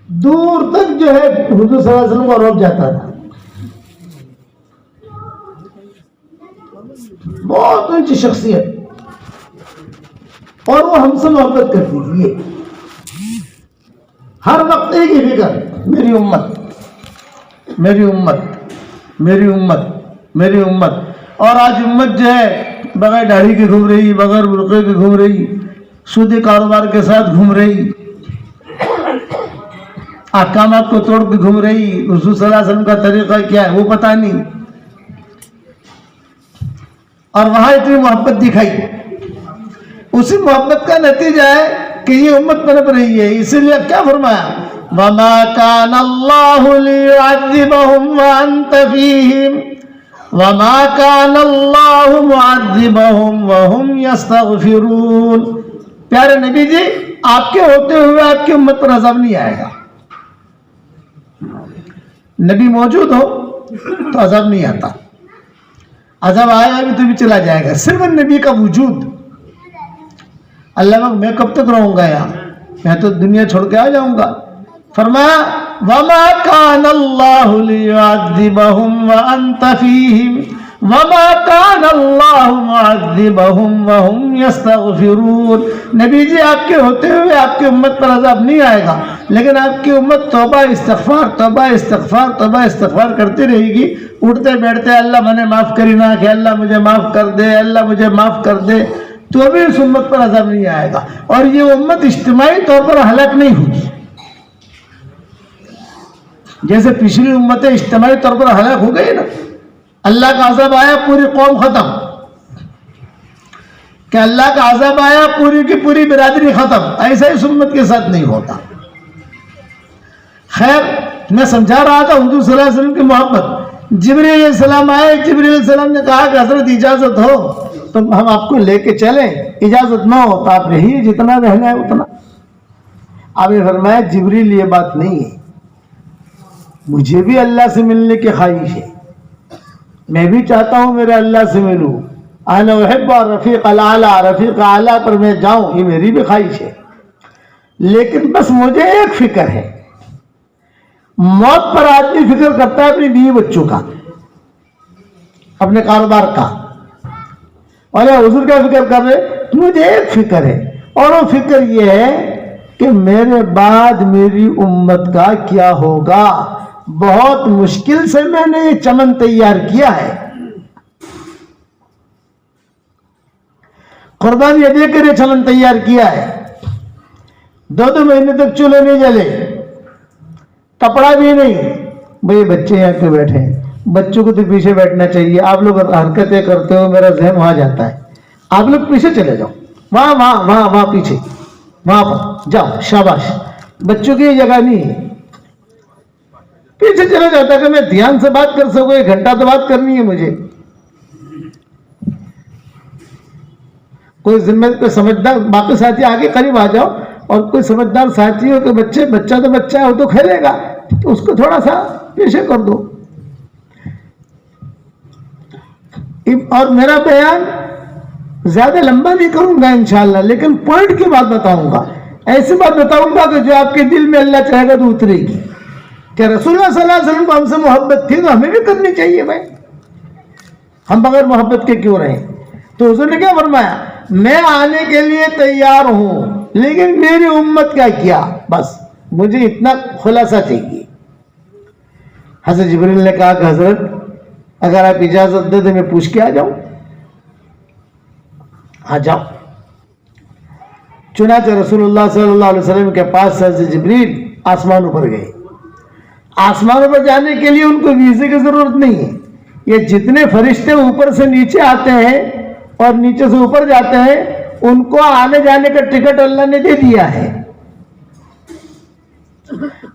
دور تک جو ہے حضور صلی اللہ علیہ وسلم کو روک جاتا تھا. بہت اونچی شخصیت, اور وہ ہم سے محبت کرتی تھی. یہ ہر وقت ایک ہی فکر, میری امت میری امت میری امت میری امت. اور آج امت جو ہے بغیر داڑھی کے گھوم رہی, بغیر برقعے کے گھوم رہی, سودی کاروبار کے ساتھ گھوم رہی, احکامات کو توڑ کے گھوم رہی. رسول صلی اللہ علیہ وسلم کا طریقہ کیا ہے وہ پتہ نہیں, اور وہاں اتنی محبت دکھائی. اسی محبت کا نتیجہ ہے کہ یہ امت پنپ رہی ہے. اسی لیے کیا فرمایا, وَمَا كَانَ اللَّهُ لِيُعَذِّبَهُمْ وَأَنْتَ فِيهِمْ وَمَا كَانَ اللَّهُ مُعَذِّبَهُمْ وَهُمْ يَسْتَغْفِرُونَ. پیارے نبی جی, آپ کے ہوتے ہوئے آپ کی امت پر عذاب نہیں آئے گا. نبی موجود ہو تو عذاب نہیں آتا, عذاب آئے گا بھی تو بھی چلا جائے گا. صرف نبی کا وجود. اللہ میں کب تک رہوں گا یہاں, میں تو دنیا چھوڑ کے آ جاؤں گا. فرمایا وَمَا كَانَ اللَّهُ لِيُعَذِّبَهُمْ وَأَنْتَ فِيهِمْ وَمَا كَانَ اللَّهُ مُعَذِّبَهُمْ وَهُمْ يَسْتَغْفِرُونَ. نبی جی آپ کے ہوتے ہوئے آپ کی امت پر عذاب نہیں آئے گا, لیکن آپ کی امت توبہ استغفار توبہ استغفار توبہ استغفار کرتی رہے گی. اٹھتے بیٹھتے اللہ میں نے معاف کری نہ کہ اللہ مجھے معاف کر دے, اللہ مجھے معاف کر دے, تو بھی اس امت پر عذاب نہیں آئے گا. اور یہ امت اجتماعی طور پر ہلاک نہیں ہوگی, جیسے پچھلی امتیں اجتماعی طور پر ہلاک ہو گئی نا. اللہ کا عذاب آیا پوری قوم ختم, کہ اللہ کا عذاب آیا پوری کی پوری برادری ختم. ایسا اس امت کے ساتھ نہیں ہوتا. خیر, میں سمجھا رہا تھا حضور صلی اللہ علیہ وسلم کی محبت. جبریل علیہ السلام آئے, جبریل علیہ السلام نے کہا کہ حضرت اجازت ہو تو ہم آپ کو لے کے چلیں, اجازت نہ ہو تو آپ رہیے, جتنا رہنا ہے اتنا. آپ نے فرمایا جبریل یہ بات نہیں ہے, مجھے بھی اللہ سے ملنے کی خواہش ہے, میں بھی چاہتا ہوں میرے اللہ سے ملوں. انا احب رفیق الاعلی, رفیق اعلیٰ پر میں جاؤں, یہ میری بھی خواہش ہے. لیکن بس مجھے ایک فکر ہے, موت پر آدمی فکر کرتا ہے اپنی بیوی بچوں کا, اپنے کاروبار کا, اور حضور کا فکر کر رہے. مجھے ایک فکر ہے, اور وہ فکر یہ ہے کہ میرے بعد میری امت کا کیا ہوگا. بہت مشکل سے میں نے یہ چمن تیار کیا ہے, قربانی دے کر یہ چمن تیار کیا ہے. 2 مہینے تک چولہے نہیں جلے, کپڑا بھی نہیں. بھئی بچے یہاں کے بیٹھے ہیں, بچوں کو تو پیچھے بیٹھنا چاہیے. آپ لوگ حرکتیں کرتے ہو, میرا ذہن وہاں جاتا ہے. آپ لوگ پیچھے چلے جاؤ, وہاں وہاں وہاں وہاں پیچھے, وہاں پر جاؤ, شاباش. بچوں کی یہ جگہ نہیں ہے, پیچھے چلا جاتا کہ میں دھیان سے بات کر سکوں. 1 گھنٹہ تو بات کرنی ہے مجھے. کوئی ذمہ پہ سمجھدار باقی ساتھی آگے قریب آ جاؤ, اور کوئی سمجھدار ساتھی ہو کہ بچہ تو بچہ ہے, وہ تو کھیلے گا, تو اس کو تھوڑا سا پیچھے کر دو. اور میرا بیان زیادہ لمبا نہیں کروں گا انشاءاللہ, لیکن پوائنٹ کی بات بتاؤں گا. ایسی بات بتاؤں گا کہ جو آپ کے دل میں اللہ چاہے گا تو اترے گی. کہ رسول اللہ صلی اللہ علیہ وسلم کو ہم سے محبت تھی تو ہمیں بھی کرنی چاہیے بھائی, ہم بغیر محبت کے کیوں رہیں. تو حضور نے کیا فرمایا, میں آنے کے لیے تیار ہوں, لیکن میری امت کا کیا, بس مجھے اتنا خلاصہ چاہیے. حضرت جبریل نے کہا کہ حضرت اگر آپ اجازت دے تو میں پوچھ کے آ جاؤں. آ جاؤ. چنانچہ رسول اللہ صلی اللہ علیہ وسلم کے پاس سے حضرت جبریل آسمانوں پر گئے. آسمانوں پر جانے کے لیے ان کو ویزے کی ضرورت نہیں ہے. یہ جتنے فرشتے اوپر سے نیچے آتے ہیں اور نیچے سے اوپر جاتے ہیں, ان کو آنے جانے کا ٹکٹ اللہ نے دے دیا ہے.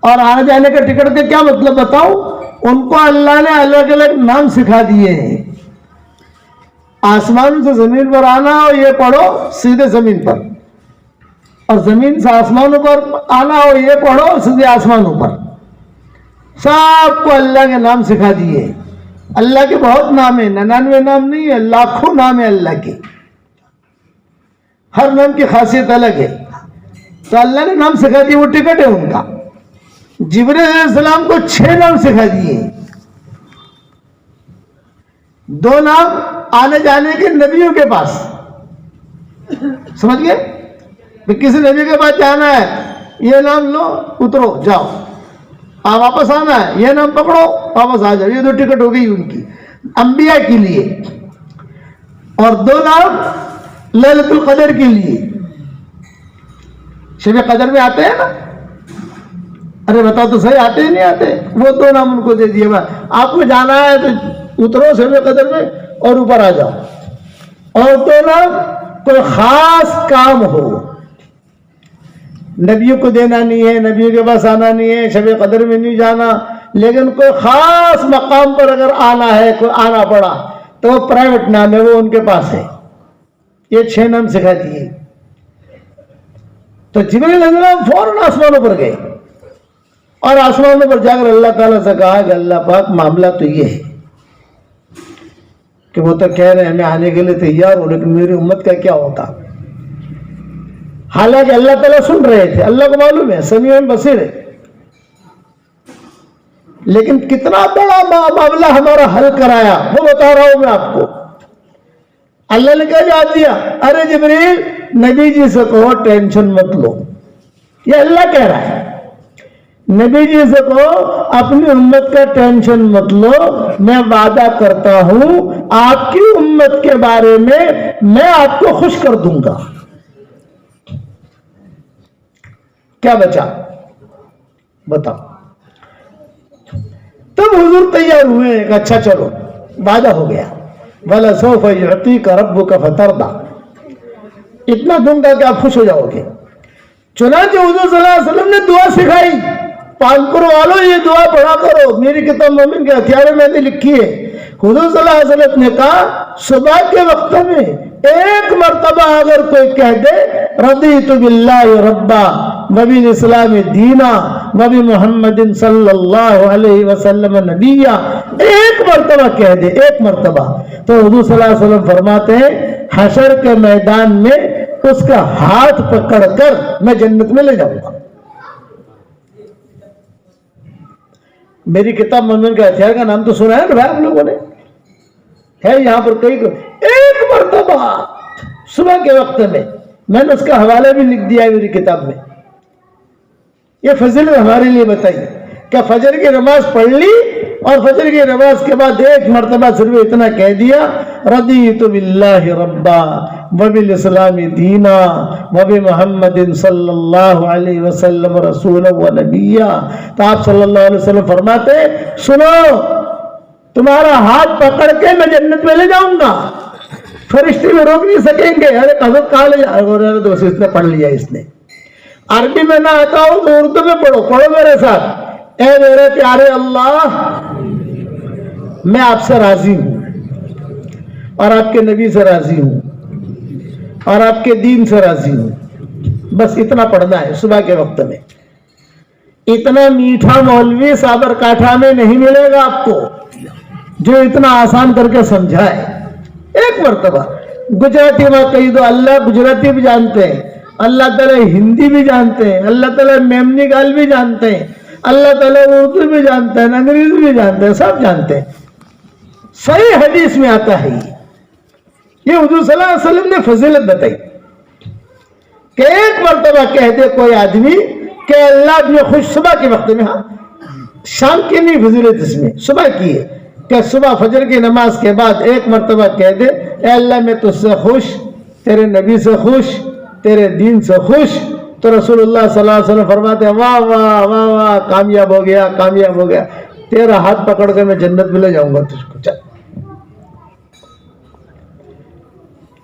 اور آنے جانے کا ٹکٹ کا کیا مطلب بتاؤں, ان کو اللہ نے الگ الگ نام سکھا دیے ہیں. آسمان سے زمین پر آنا ہو یہ پڑھو سیدھے زمین پر, اور زمین سے آسمانوں پر آنا ہو یہ پڑھو سیدھے آسمانوں پر. سب کو اللہ کے نام سکھا دیے. اللہ کے بہت نام ہیں, 99 نام نہیں ہے, لاکھوں نام ہے اللہ کے. ہر نام کی خاصیت الگ ہے. تو اللہ نے نام سکھا دیے, وہ ٹکٹ ہے ان کا. جبریل علیہ السلام کو 6 نام سکھا دیے. 2 نام آنے جانے کے نبیوں کے پاس. سمجھ گئے؟ کسی نبی کے پاس جانا ہے، یہ نام لو، اترو جاؤ. آپ واپس آنا ہے، یہ نام پکڑو، واپس آ جاؤ. یہ 2 ٹکٹ ہو گئی ان کی انبیاء کے لیے. اور 2 نام لیلۃ القدر کے لیے. شب قدر میں آتے ہیں نا؟ ارے بتاؤ تو صحیح، آتے ہی نہیں آتے؟ وہ 2 نام ان کو دے دیے. آپ کو جانا ہے تو اترو شب قدر میں اور اوپر آ جاؤ. اور 2 نام کوئی خاص کام ہو، نبیوں کو دینا نہیں ہے، نبیوں کے پاس آنا نہیں ہے، شب قدر میں نہیں جانا، لیکن کوئی خاص مقام پر اگر آنا ہے، کوئی آنا پڑا تو وہ پرائیویٹ نام ہے، وہ ان کے پاس ہے. یہ 6 نام سکھا دیے. تو جبریل علیہ السلام فوراً آسمانوں پر گئے اور آسمانوں پر جا کر اللہ تعالیٰ سے کہا کہ اللہ پاک معاملہ تو یہ ہے کہ وہ تو کہہ رہے ہیں میں آنے کے لیے تیار ہوں، لیکن میری امت کا کیا ہوتا. حالانکہ اللہ تعالیٰ سن رہے تھے، اللہ کو معلوم ہے، سمیع بصیر ہے. لیکن کتنا بڑا معاملہ ہمارا حل کرایا وہ بتا رہا ہوں میں آپ کو. اللہ نے کیا جواب دیا؟ ارے جبریل، نبی جی سے کہو ٹینشن مت لو. یہ اللہ کہہ رہا ہے، نبی جی سے کہو اپنی امت کا ٹینشن مت لو، میں وعدہ کرتا ہوں آپ کی امت کے بارے میں آپ کو خوش کر دوں گا. کیا بچا بتاؤ؟ تب حضور تیار ہوئے کہ اچھا چلو وعدہ ہو گیا. وَلَسَوْفَ يُعْطِيكَ رَبُّكَ فَتَرْضَىٰ، اتنا دوں گا کہ آپ خوش ہو جاؤ گے. چنانچہ حضور صلی اللہ علیہ وسلم نے دعا سکھائی. پالپور والوں یہ دعا پڑھا کرو، میری کتاب مومن کے ہتھیاروں میں نے لکھی ہے. حضور صلی اللہ علیہ وسلم نے کہا صبح کے وقت میں 1 مرتبہ اگر کوئی کہہ دے رضیت باللہ ربا وبالاسلام دینا وبمحمد صلی اللہ علیہ وسلم نبیا، 1 مرتبہ کہہ دے، 1 مرتبہ، تو حضور صلی اللہ علیہ وسلم فرماتے ہیں حشر کے میدان میں اس کا ہاتھ پکڑ کر میں جنت میں لے جاؤں گا. میری کتاب مومن کا ہتھیار کا نام تو سنا ہے نا بھائی آپ لوگوں نے؟ ہے یہاں پر کئی 1 مرتبہ صبح کے وقت میں نے اس کا حوالہ بھی لکھ دیا ہے میری کتاب میں. یہ فضیلت ہمارے لیے بتائی کہ فجر کی نماز پڑھ لی اور فجر کی نماز کے بعد 1 مرتبہ صرف اتنا کہہ دیا رضیت باللہ ربا وبالاسلام دینا وبمحمد صلی اللہ علیہ وسلم رسولا و نبیا. تو آپ صلی اللہ علیہ وسلم فرماتے سنو، تمہارا ہاتھ پکڑ کے میں جنت میں لے جاؤں گا، فرشتے میں روک نہیں سکیں گے. ارے حضرت کہاں لے جا؟ تو اس نے پڑھ لیا. اس نے عربی میں نہ آتا ہوں تو اردو میں پڑھو میرے ساتھ. اے میرے پیارے اللہ، میں آپ سے راضی ہوں اور آپ کے نبی سے راضی ہوں اور آپ کے دین سے راضی ہوں. بس اتنا پڑھنا ہے صبح کے وقت میں. اتنا میٹھا مولوی صابر کاٹھا میں نہیں ملے گا آپ کو جو اتنا آسان کر کے سمجھائے. 1 مرتبہ گجراتی میں کہی دو، اللہ گجراتی بھی جانتے ہیں، اللہ تعالیٰ ہندی بھی جانتے ہیں، اللہ تعالیٰ میمنی گال بھی جانتے ہیں، اللہ تعالیٰ اردو بھی جانتے ہیں، انگریزی بھی جانتے ہیں، سب جانتے ہیں. صحیح حدیث میں آتا ہے یہ حضور صلی اللہ علیہ وسلم نے فضیلت بتائی کہ 1 مرتبہ کہہ دے کوئی آدمی کہ اللہ بھی خوش. صبح کے وقت میں، ہاں شام کی نہیں فضیلت اس میں، صبح کی ہے کہ صبح فجر کی نماز کے بعد 1 مرتبہ کہہ دے اے اللہ میں تجھ سے خوش، تیرے نبی سے خوش، تیرے دین سے خوش. تو رسول اللہ صلی اللہ علیہ وسلم فرماتے ہیں واہ واہ واہ واہ، کامیاب ہو گیا، کامیاب ہو گیا، تیرا ہاتھ پکڑ کے میں جنت میں لے جاؤں گا تجھ کو. چل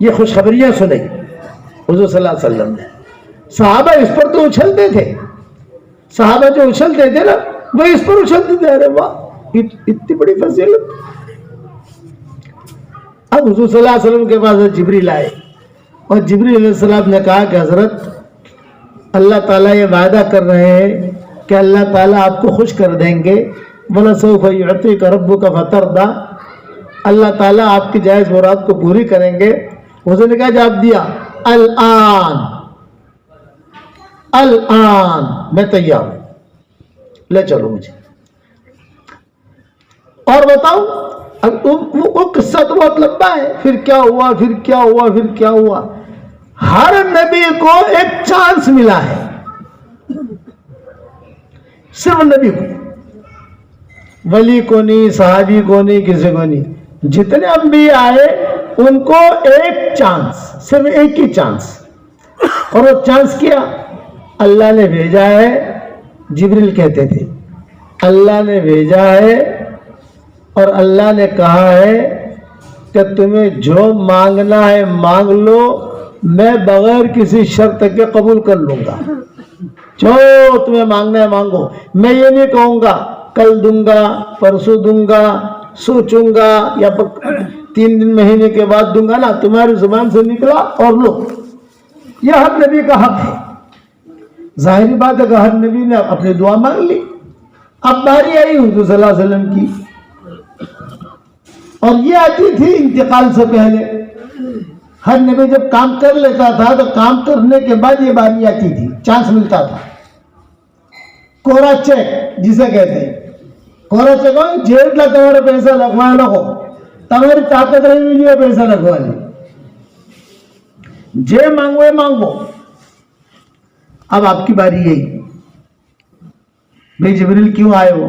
یہ خوشخبریاں سنی حضور صلی اللہ علیہ وسلم نے. صحابہ اس پر تو اچھلتے تھے، صحابہ جو اچھلتے تھے نا وہ اس پر اچھلتے تھے. ارے واہ اتنی بڑی فضیلت. اب حضور صلی اللہ علیہ وسلم کے پاس جبریل آئے اور جبریل علیہ السلام نے کہا کہ حضرت اللہ تعالیٰ یہ وعدہ کر رہے ہیں کہ اللہ تعالیٰ آپ کو خوش کر دیں گے. وَلَسَوْفَ يُعْطِيكَ رَبُّكَ فَتَرْضَىٰ، اللہ تعالیٰ آپ کی جائز مراد کو پوری کریں گے. حضور نے کہا جواب دیا الآن میں تیار ہوں. لے چلو مجھے. اور بتاؤ وہ قصہ تو بہت لمبا ہے. پھر کیا ہوا پھر کیا ہوا پھر کیا ہوا. ہر نبی کو ایک چانس ملا ہے, صرف نبی کو, ولی کو نہیں, صحابی کو نہیں, کسی کو نہیں. جتنے انبیاء آئے ان کو ایک چانس, صرف ایک ہی چانس. اور وہ چانس کیا اللہ نے بھیجا ہے. جبریل کہتے تھے اللہ نے بھیجا ہے اور اللہ نے کہا ہے کہ تمہیں جو مانگنا ہے مانگ لو, میں بغیر کسی شرط کے قبول کر لوں گا. جو تمہیں مانگنا ہے مانگو. میں یہ نہیں کہوں گا کل دوں گا, پرسوں دوں گا, سوچوں گا, یا 3 دن مہینے کے بعد دوں گا. نا, تمہاری زبان سے نکلا اور لو. یہ ہر نبی کا حق ہے. ظاہری بات ہے کہ ہر نبی نے اپنی دعا مانگ لی. اب باری آئی حضور صلی اللہ علیہ وسلم کی, اور یہ آتی تھی انتقال سے پہلے. ہر نبی جب کام کر لیتا تھا تو کام کرنے کے بعد یہ باری آتی تھی, چانس ملتا تھا. کوڑا چیک جسے کہتے ہیں, کوڑا چیک ہو جیب تمہارے پیسہ لگوا لگو, تمہاری طاقت نہیں ملی ہے پیسہ لگوا لی. جے مانگو مانگو. اب آپ کی باری یہی. بھائی جبریل کیوں آئے ہو؟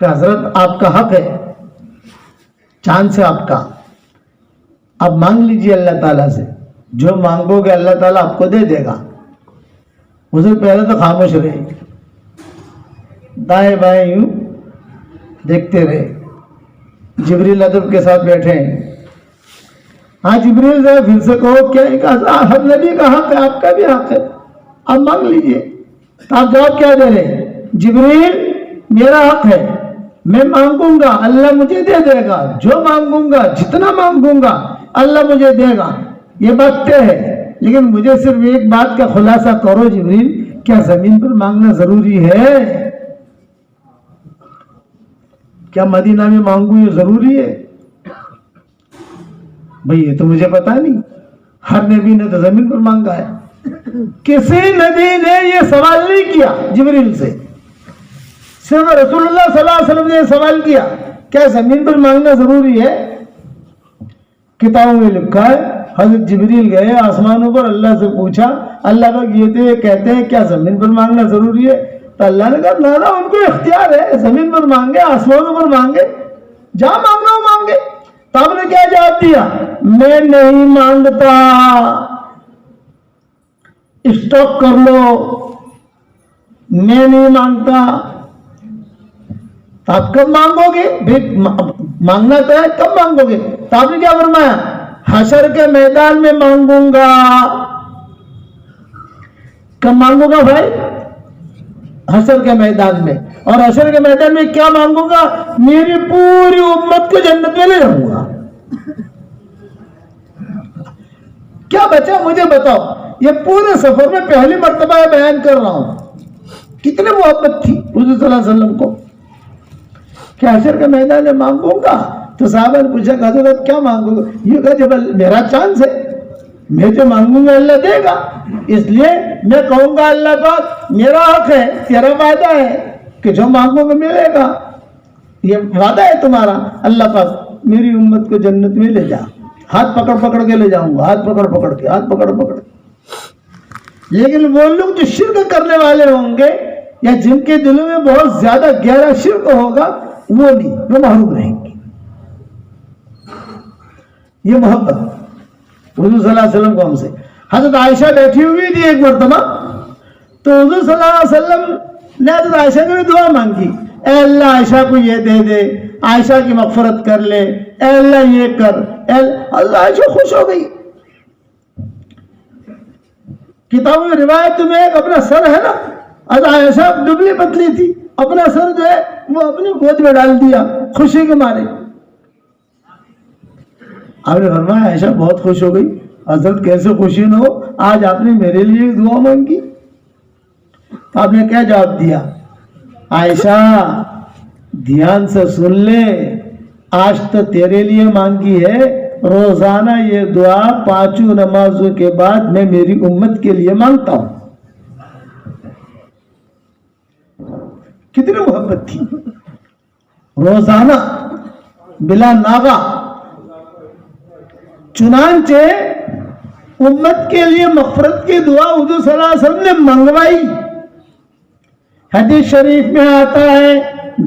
کہ حضرت آپ کا حق ہے, چانس ہے آپ کا, آپ مانگ لیجیے اللہ تعالیٰ سے. جو مانگو گے اللہ تعالیٰ آپ کو دے دے گا. حضور پہلے تو خاموش رہے, دائیں بائیں یوں دیکھتے رہے. جبریل ادب کے ساتھ بیٹھے ہیں. ہاں جبریل ذرا پھر سے کہو کیا؟ ہر نبی کا حق ہے, آپ کا بھی حق ہے, آپ مانگ لیجیے. تو آپ جواب کیا دے رہے ہیں؟ جبریل میرا حق ہے, میں مانگوں گا اللہ مجھے دے دے گا. جو مانگوں گا جتنا مانگوں گا اللہ مجھے دے گا. یہ بات طے ہے, لیکن مجھے صرف ایک بات کا خلاصہ کرو جبریل, کیا زمین پر مانگنا ضروری ہے؟ کیا مدینہ میں مانگوں یہ ضروری ہے؟ بھئی یہ تو مجھے پتا نہیں. ہر نبی نے تو زمین پر مانگا ہے. کسی نبی نے یہ سوال نہیں کیا جبریل سے, صرف رسول اللہ صلی اللہ علیہ وسلم نے یہ سوال کیا کیا زمین پر مانگنا ضروری ہے؟ کتابوں میں لکھا ہے حضرت جبریل گئے آسمانوں پر, اللہ سے پوچھا, اللہ پاک یہ کہتے ہیں کیا زمین پر مانگنا ضروری ہے؟ تو اللہ نے کہا نا ان کو اختیار ہے, زمین پر مانگے آسمانوں پر مانگے, جہاں مانگنا ہو مانگے. تو آپ نے کیا جواب دیا؟ میں نہیں مانگتا, اسٹاپ کر لو, میں نہیں مانگتا. تو آپ کب مانگو گے؟ مانگنا تو ہے, کب مانگو گے؟ تو آپ نے کیا فرمایا؟ حشر کے میدان میں مانگوں گا. کب مانگوں گا بھائی؟ حشر کے میدان میں. اور حشر کے میدان میں کیا مانگوں گا؟ میری پوری امت کو جنت میں لے جاؤں گا. کیا بچا مجھے بتاؤ. یہ پورے سفر میں پہلی مرتبہ بیان کر رہا ہوں. کتنے محبت تھی حضور صلی اللہ علیہ وسلم کو کہ حشر کے میدان میں مانگوں گا. تو صحابہ نے پوچھا کہ حضرت کیا مانگوں گا؟ یہ کہا جب میرا چانس ہے, میں جو مانگوں گا اللہ دے گا, اس لیے میں کہوں گا اللہ پاک میرا حق ہے, تیرا وعدہ ہے کہ جو مانگوں گا ملے گا. یہ وعدہ ہے تمہارا, اللہ پاک میری امت کو جنت میں لے جا. ہاتھ پکڑ پکڑ کے لے جاؤں گا, ہاتھ پکڑ پکڑ کے, ہاتھ پکڑ پکڑ کے. لیکن وہ لوگ جو شرک کرنے والے ہوں گے یا جن کے دلوں میں بہت زیادہ گہرا شرک ہوگا, وہ نہیں, وہ محروم رہیں گے. یہ محبت حضور صلی اللہ علیہ وسلم کو ہم سے. حضرت عائشہ بیٹھی ہوئی تھی ایک مرتبہ, تو حضور صلی اللہ علیہ وسلم نے حضرت عائشہ کو بھی دعا مانگی, اے اللہ عائشہ کو یہ دے دے, عائشہ کی مغفرت کر لے, اے اللہ یہ کر. اللہ عائشہ خوش ہو گئی. کتابوں میں روایت میں ایک اپنا سر ہے نا, حضرت عائشہ دبلی پتلی تھی, اپنا سر جو ہے وہ اپنی گود میں ڈال دیا خوشی کے مارے. آپ نے فرمایا عائشہ بہت خوش ہو گئی. حضرت کیسے خوشی نہ ہو, آج آپ نے میرے لیے دعا مانگی. تو آپ نے کیا جواب دیا؟ عائشہ دھیان سے سن لے, آج تو تیرے لیے مانگی ہے, روزانہ یہ دعا 5 نمازوں کے بعد میں میری امت کے لیے مانگتا ہوں. کتنی محبت تھی. روزانہ بلا ناغا. چنانچہ امت کے لیے مغفرت کی دعا حضور صلی اللہ علیہ وسلم نے منگوائی. حدیث شریف میں آتا ہے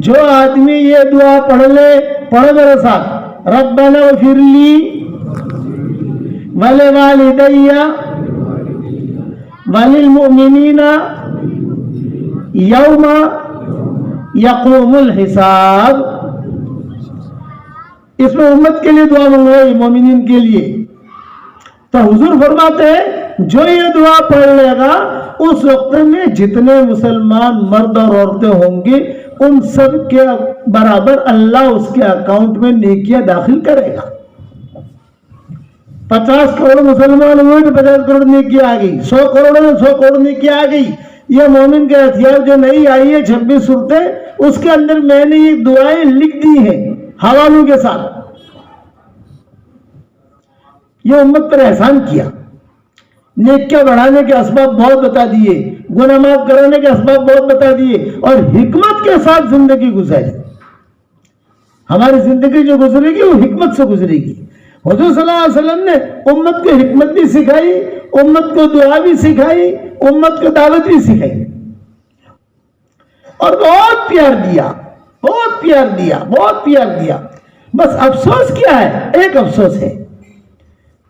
جو آدمی یہ دعا پڑھ لے, پڑھو میرے ساتھ, ربنا اغفر لی ولوالدی وللمؤمنین یوم یقوم الحساب. اس میں امت کے لیے دعا منگوائی, مومنین کے لیے. تو حضور فرماتے ہیں جو یہ دعا پڑھ لے گا اس وقت میں جتنے مسلمان مرد اور عورتیں ہوں گے ان سب کے برابر اللہ اس کے اکاؤنٹ میں نیکیاں داخل کرے گا. 50 کروڑ مسلمان ہوئے تو 50 کروڑ نیکیاں آ گئی, 100 کروڑ میں 100 کروڑ نیکیاں آ گئی. یہ مومن کے ہتھیار جو نئی آئی ہے 26 صورتیں, اس کے اندر میں نے یہ دعائیں لکھ دی ہیں حوالوں کے ساتھ. یہ امت پر احسان کیا, نیکیاں بڑھانے کے اسباب بہت بتا دیے, گناہ معاف کرانے کے اسباب بہت بتا دیے, اور حکمت کے ساتھ زندگی گزاری. ہماری زندگی جو گزرے گی وہ حکمت سے گزرے گی. حضور صلی اللہ علیہ وسلم نے امت کو حکمت بھی سکھائی, امت کو دعا بھی سکھائی, امت کو دعوت بھی سکھائی, اور بہت پیار دیا, بہت پیار دیا, بہت پیار دیا. بس افسوس کیا ہے؟ ایک افسوس ہے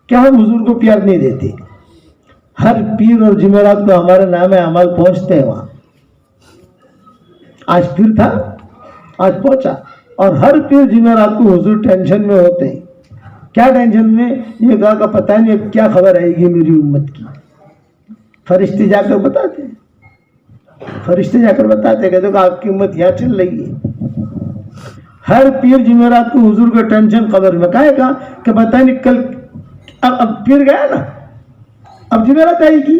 کہ ہم حضور کو پیار نہیں دیتے. ہر پیر اور جمعرات کو ہمارے نام اعمال پہنچتے ہیں وہاں. آج پیر تھا, آج پہنچا, اور ہر پیر جمعرات کو حضور ٹینشن میں ہوتے ہیں. کیا ٹینشن میں؟ یہ کہا کہ پتہ نہیں اب کیا خبر آئے گی میری امت کی. فرشتے جا کر بتاتے ہیں, فرشتے جا کر بتاتے کہ دیکھو آپ کی امت یہاں چل رہی ہے. ہر پیر جمعرات کو حضور کا ٹینشن خبر میں کہے گا کہ پتہ نہیں کل, اب پیر گیا نا, اب جمعرات آئے گی,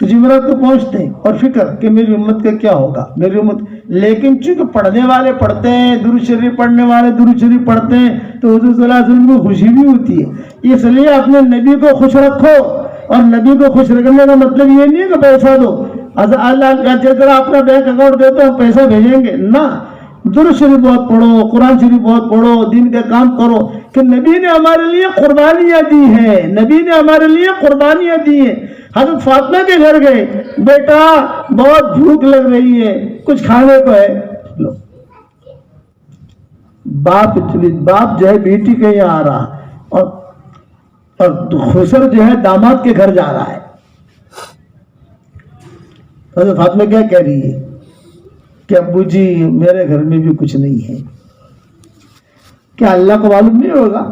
تو جمعرات کو پہنچتے ہیں اور فکر کہ میری امت کا کیا ہوگا, میری امت. لیکن چونکہ پڑھنے والے پڑھتے ہیں, درود شریف پڑھنے والے درود شریف پڑھتے ہیں, تو حضور صلی اللہ علیہ وسلم کو خوشی بھی ہوتی ہے. اس لیے اپنے نبی کو خوش رکھو, اور نبی کو خوش رکھنے کا مطلب یہ نہیں ہے کہ پیسہ دو, اللہ کا جس طرح اپنا بینک اکاؤنٹ دے تو ہم پیسہ بھیجیں گے نہ. درود شریف بہت پڑھو, قرآن شریف بہت پڑھو, دین کا کام کرو, کہ نبی نے ہمارے لیے قربانیاں دی ہیں, نبی نے ہمارے لیے قربانیاں دی ہیں. حضرت فاطمہ کے گھر گئے, بیٹا بہت بھوک لگ رہی ہے, کچھ کھانے کو ہے. لو, باپ جو ہے بیٹی کے یہاں آ رہا, اور خسر جو ہے داماد کے گھر جا رہا ہے. حضرت فاطمہ کیا کہہ رہی ہے کہ ابو جی میرے گھر میں بھی کچھ نہیں ہے. کیا اللہ کو معلوم نہیں ہوگا؟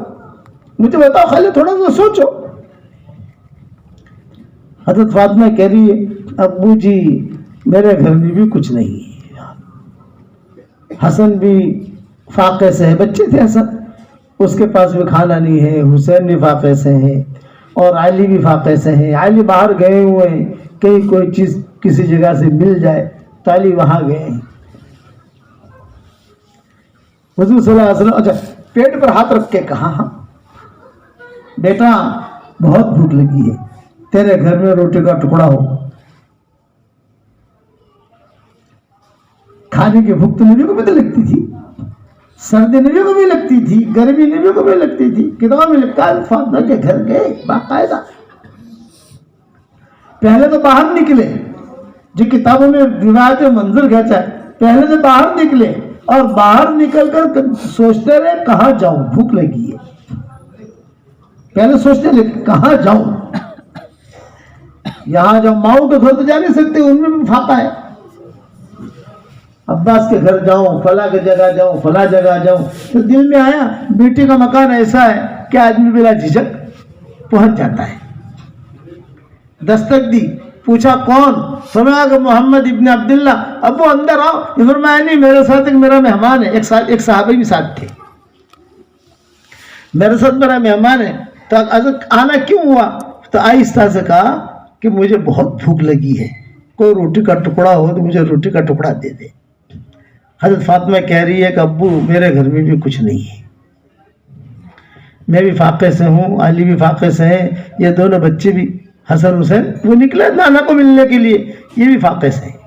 مجھے بتاؤ, خالی تھوڑا سا سوچو. حضرت فاطمہ کہہ رہی ہے ابو جی میرے گھر میں بھی کچھ نہیں ہے. حسن بھی فاقے سے ہے, بچے تھے حسن, اس کے پاس بھی کھانا نہیں ہے. حسین بھی فاقے سے ہے, اور علی بھی فاقے سے ہے. علی باہر گئے ہوئے ہیں, کہیں کوئی چیز کسی جگہ سے مل جائے تو علی وہاں گئے ہیں. حضور صلی اللہ علیہ وسلم اچھا پیٹ پر ہاتھ رکھ کے کہا, ہاں بیٹا بہت بھوک لگی ہے, تیرے گھر میں روٹی کا ٹکڑا ہو. کھانے کی بھوک تو نبی کو بھی تو لگتی تھی, سردی نبی کو بھی لگتی تھی, گرمی نبی کو بھی لگتی تھی. کتاب میں لکھا ہے فاطمہ کے گھر گئے باقاعدہ. پہلے تو باہر نکلے, جو کتابوں میں روایت منظر کھینچا ہے, پہلے تو باہر نکلے, اور باہر نکل کر سوچتے رہے کہاں جاؤں, بھوک لگی ہے. پہلے سوچتے رہے کہاں جاؤں, یہاں جاؤں, ماؤں کے گھر تو جا نہیں سکتے, ان میں بھی فاقہ ہے. عباس کے گھر جاؤں, فلاں کی جگہ جاؤں, فلاں جگہ جاؤں. تو دل میں آیا بیٹی کا مکان ایسا ہے کہ آدمی بلا جھجک پہنچ جاتا ہے. دستک دی, پوچھا کون؟ سمجھا کہ محمد ابن عبداللہ. ابو اندر آؤ. فرمایا نہیں, میرے ساتھ ایک میرا مہمان ہے. ایک صحابی بھی ساتھ تھے, میرے ساتھ میرا مہمان ہے. تو آنا کیوں ہوا؟ تو آہستہ سے کہا کہ مجھے بہت بھوک لگی ہے, کوئی روٹی کا ٹکڑا ہو تو مجھے روٹی کا ٹکڑا دے دے. حضرت فاطمہ کہہ رہی ہے کہ ابو میرے گھر میں بھی کچھ نہیں ہے, میں بھی فاقے سے ہوں, علی بھی فاقے سے ہیں, یہ دونوں بچے بھی حسن حسین وہ نکلے نانا کو ملنے کے لیے, یہ بھی فاقے سے ہیں.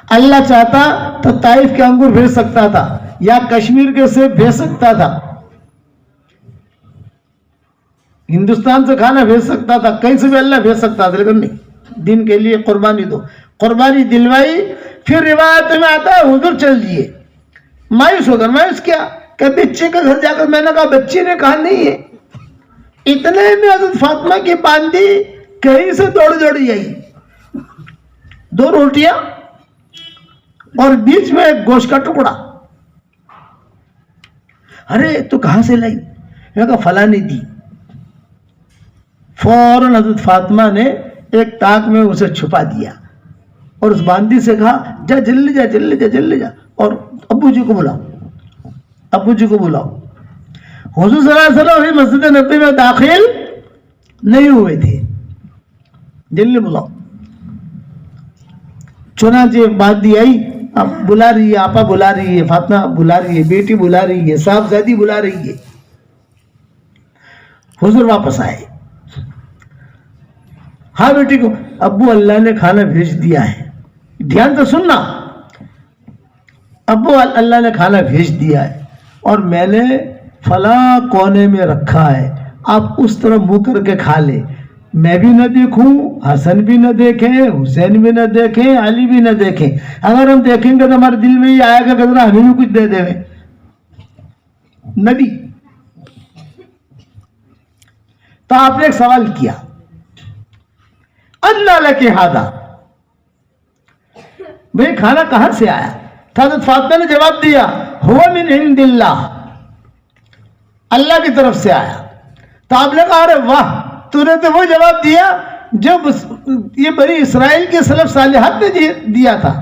اللہ چاہتا تو طائف کے انگور بھیج سکتا تھا یا کشمیر کے سیب بھیج سکتا تھا، ہندوستان سے کھانا بھیج سکتا تھا، کہیں سے بھی اللہ بھیج سکتا تھا، لیکن نہیں، دین کے لیے قربانی دو، قربانی دلوائی۔ پھر روایت میں آتا ہے حضور چل دیے، مایوس ہو کر، مایوس کیا کہ بچے کے گھر جا کر، میں نے کہا بچے نے کہا نہیں ہے، اتنے میں حضرت فاطمہ کی باندھی کہیں سے دوڑی آئی، 2 روٹیاں اور بیچ میں ایک گوشت کا ٹکڑا۔ ارے تو کہاں سے لائی؟ میں کہا فلاں نے دی۔ فوراً حضرت فاطمہ نے ایک تاک میں اسے چھپا دیا اور اس باندھی سے کہا جا جلدی جا جلدی جا جلدی جا، اور ابو جی کو بلاؤ، ابو جی کو بلاؤ۔ حضور صلی اللہ علیہ وسلم مسجد نبوی میں داخل نہیں ہوئے تھے، جلدی بلاؤ۔ چنانچہ باندھی آئی، اب بلا رہی ہے، آپا بلا رہی ہے، فاطمہ بلا رہی ہے، بیٹی بلا رہی ہے، صاحبزادی بلا رہی ہے۔ حضور واپس آئے، ہاں بیٹی کو، ابو اللہ نے کھانا بھیج دیا ہے، دھیان سے سننا، ابو اللہ نے کھانا بھیج دیا ہے اور میں نے فلاں کونے میں رکھا ہے، آپ اس طرح منہ کر کے کھا لے، میں بھی نہ دیکھوں، حسن بھی نہ دیکھیں، حسین بھی نہ دیکھیں، علی بھی نہ دیکھیں، اگر ہم دیکھیں گے تو ہمارے دل میں یہ آئے گا کہ ذرا ہمیں بھی کچھ دے دے نبی۔ تو آپ نے ایک سوال کیا، اَنَّا لَكِ هَذَا، بھئی کھانا کہاں سے آیا؟ حضرت فاطمہ نے جواب دیا هُوَ مِنْ عِنْدِ اللَّهِ، اللہ کی طرف سے آیا۔ تو آپ نے کہا ارے واہ، تو نے تو وہ جواب دیا جو یہ بنی اسرائیل کے سلف صالحات نے دیا تھا۔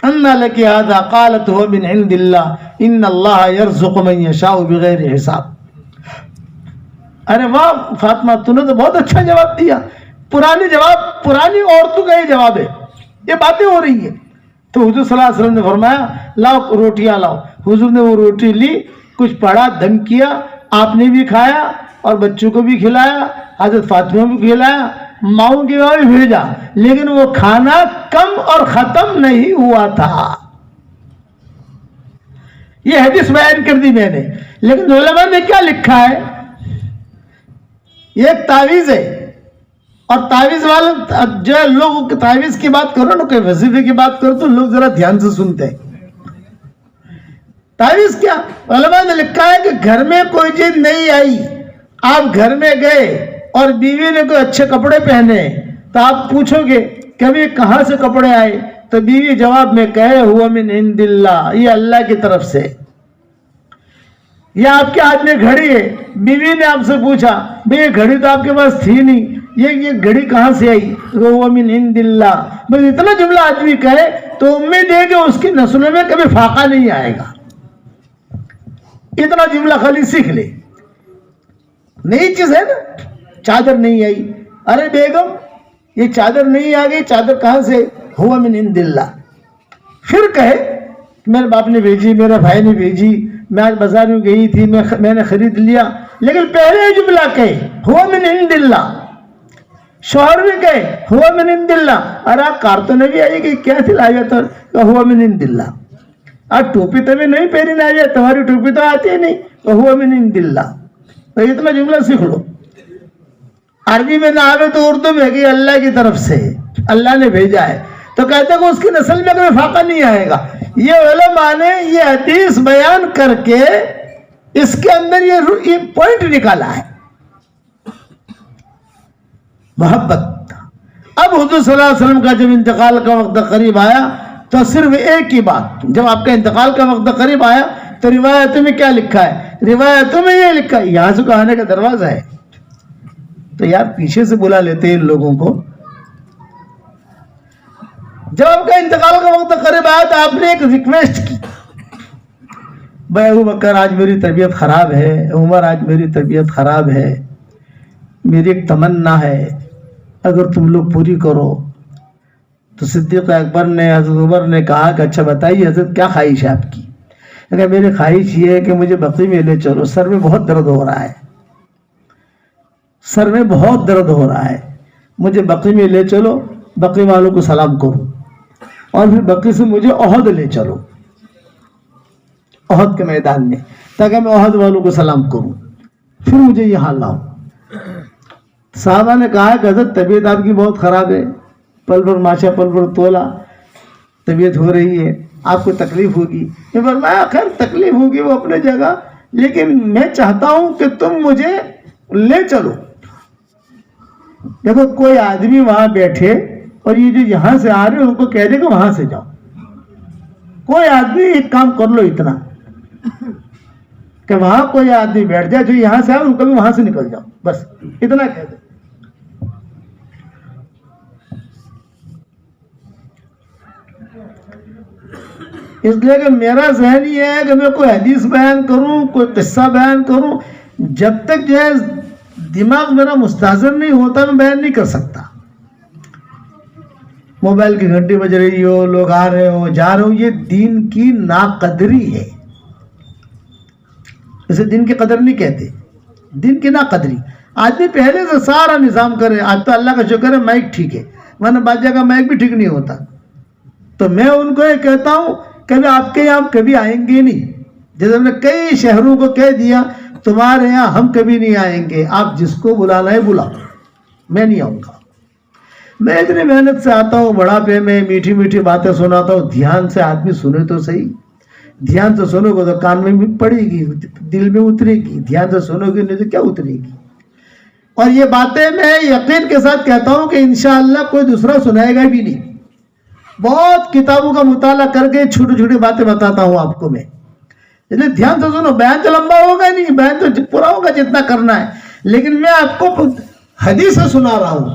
اَنَّا لَكِ هَذَا قَالَتْ هُوَ مِنْ عِنْدِ اللَّهِ إِنَّ اللَّهَ يَرْزُقُ مَنْ يَشَاءُ بِغَيْرِ حساب۔ ارے واہ فاطمہ، تو نے تو بہت اچھا جواب دیا، پرانی جواب، پرانی عورتوں کا یہ جواب ہے، یہ باتیں ہو رہی ہیں۔ تو حضور صلی اللہ علیہ وسلم نے فرمایا لاؤ روٹیاں لاؤ۔ حضور نے وہ روٹی لی، کچھ پڑھا، دم کیا، آپ نے بھی کھایا اور بچوں کو بھی کھلایا، حضرت فاطمہ بھی کھلایا، ماؤں کی بھی بھیجا، لیکن وہ کھانا کم اور ختم نہیں ہوا تھا۔ یہ حدیث بیان کر دی میں نے، لیکن علماء نے کیا لکھا ہے، یہ ایک تعویذ ہے، اور تعویذ والے جو لوگ تعویذ کی بات کرو نا، کوئی وظیفے کی بات کرو تو لوگ ذرا دھیان سے سنتے ہیں۔ تعویذ کیا؟ علماء نے لکھا ہے کہ گھر میں کوئی چیز نہیں آئی، آپ گھر میں گئے اور بیوی نے کوئی اچھے کپڑے پہنے تو آپ پوچھو گے کبھی کہاں سے کپڑے آئے، تو بیوی جواب میں کہے ہوا من عند اللہ، یہ اللہ کی طرف سے۔ یا آپ کے ہاتھ میں گھڑی ہے، بیوی نے آپ سے پوچھا بھئی یہ گھڑی تو آپ کے پاس تھی نہیں، یہ گھڑی کہاں سے آئی، ہوا من عند اللہ۔ بس اتنا جملہ آدمی کہے تو امید ہے کہ اس کی نسلوں میں کبھی فاقہ نہیں آئے گا، اتنا جملہ خالی سیکھ لے۔ نئی چیز ہے نا، چادر نہیں آئی، ارے بیگم یہ چادر نہیں آ گئی، چادر کہاں سے، ہوا من عند اللہ۔ پھر کہے میرے باپ نے بھیجی، میرے بھائی نے بھیجی، میں آج بازار میں گئی تھی، میں نے خرید لیا، لیکن پہلے جملہ کہے ہوا من عند اللہ۔ شوہر بھی کہے ہوا من عند اللہ، ارے کار تو نہیں آئی کہ کیا دلایا تو ہوا من عند اللہ۔ آج ٹوپی تو بھی نہیں پہنی نہ آئی، تمہاری ٹوپی تو آتی ہی نہیں، ہوا من عند اللہ۔ تو اتنا جملہ سیکھ لو، عربی میں نہ آئے تو اردو میں کہ اللہ کی طرف سے، اللہ نے بھیجا ہے، تو کہتے ہیں کہ اس کی نسل میں کوئی فاقہ نہیں آئے گا۔ یہ علماء نے یہ حدیث بیان کر کے اس کے اندر یہ پوائنٹ نکالا ہے، محبت۔ اب حضور صلی اللہ علیہ وسلم کا جب انتقال کا وقت قریب آیا تو صرف ایک ہی بات، جب آپ کا انتقال کا وقت قریب آیا تو روایتوں میں کیا لکھا ہے، روایتوں میں یہ لکھا ہے، یہاں سے آنے کا دروازہ ہے، تو یار پیچھے سے بلا لیتے ہیں ان لوگوں کو۔ جب آپ کا انتقال کا وقت قریب آیا تو آپ نے ایک ریکویسٹ کی، بھائی ابو بکر آج میری طبیعت خراب ہے، عمر آج میری طبیعت خراب ہے، میری ایک تمنا ہے، اگر تم لوگ پوری کرو۔ تو صدیق اکبر نے، حضرت عمر نے کہا کہ اچھا بتائیے حضرت کیا خواہش ہے آپ کی؟ کہ میری خواہش یہ ہے کہ مجھے بقی میں لے چلو، سر میں بہت درد ہو رہا ہے، سر میں بہت درد ہو رہا ہے، مجھے بقی میں لے چلو، بقی والوں کو سلام کرو۔ اور پھر بقی سے مجھے احد لے چلو، احد کے میدان میں، تاکہ میں احد والوں کو سلام کروں، پھر مجھے یہاں لاؤ۔ صحابہ نے کہا کہ حضرت طبیعت آپ کی بہت خراب ہے، پل پر ماشا پل پر تولا طبیعت ہو رہی ہے، آپ کو تکلیف ہوگی۔ میں فرمایا خیر تکلیف ہوگی وہ اپنے جگہ، لیکن میں چاہتا ہوں کہ تم مجھے لے چلو۔ دیکھو کوئی آدمی وہاں بیٹھے اور یہ جو یہاں سے آ رہے ہیں ان کو کہہ دے کہ وہاں سے جاؤ، کوئی آدمی ایک کام کر لو اتنا کہ وہاں کوئی آدمی بیٹھ جائے، جو یہاں سے آئے ان کو بھی وہاں سے نکل جاؤ، بس اتنا کہہ دے۔ اس لیے کہ میرا ذہن یہ ہے کہ میں کوئی حدیث بیان کروں، کوئی قصہ بیان کروں، جب تک جو ہے دماغ میرا مستحضر نہیں ہوتا میں بیان نہیں کر سکتا۔ موبائل کی گھنٹی بج رہی ہو، لوگ آ رہے ہو جا رہے ہو، یہ دین کی ناقدری ہے، اسے دین کی قدر نہیں کہتے، دین کی ناقدری۔ آدمی پہلے سے سارا نظام کرے، آج تو اللہ کا شکر ہے مائک ٹھیک ہے، ورنہ بعض جگہ مائک بھی ٹھیک نہیں ہوتا۔ تو میں ان کو یہ کہتا ہوں کبھی آپ کے یہاں کبھی آئیں گے نہیں، جیسے ہم نے کئی شہروں کو کہہ دیا تمہارے یہاں ہم کبھی نہیں آئیں گے، آپ جس کو بلانا ہے بلاؤ، میں نہیں آؤں گا۔ میں اتنی محنت سے آتا ہوں، بڑھاپے میں میٹھی میٹھی باتیں سناتا ہوں، دھیان سے آدمی سنے تو صحیح، دھیان سے سنو گے تو کان میں بھی پڑے گی، دل میں اترے گی، دھیان سے سنو گے نہیں تو کیا اترے گی۔ اور یہ باتیں میں یقین کے ساتھ کہتا ہوں کہ انشاءاللہ کوئی دوسرا سنائے گا بھی نہیں۔ بہت کتابوں کا مطالعہ کر کے چھوٹی چھوٹی باتیں بتاتا ہوں آپ کو میں، لیکن دھیان سے سنو، بیان تو لمبا ہوگا نہیں، بیان تو پورا ہوگا جتنا کرنا ہے، لیکن میں آپ کو حدیث سے سنا رہا ہوں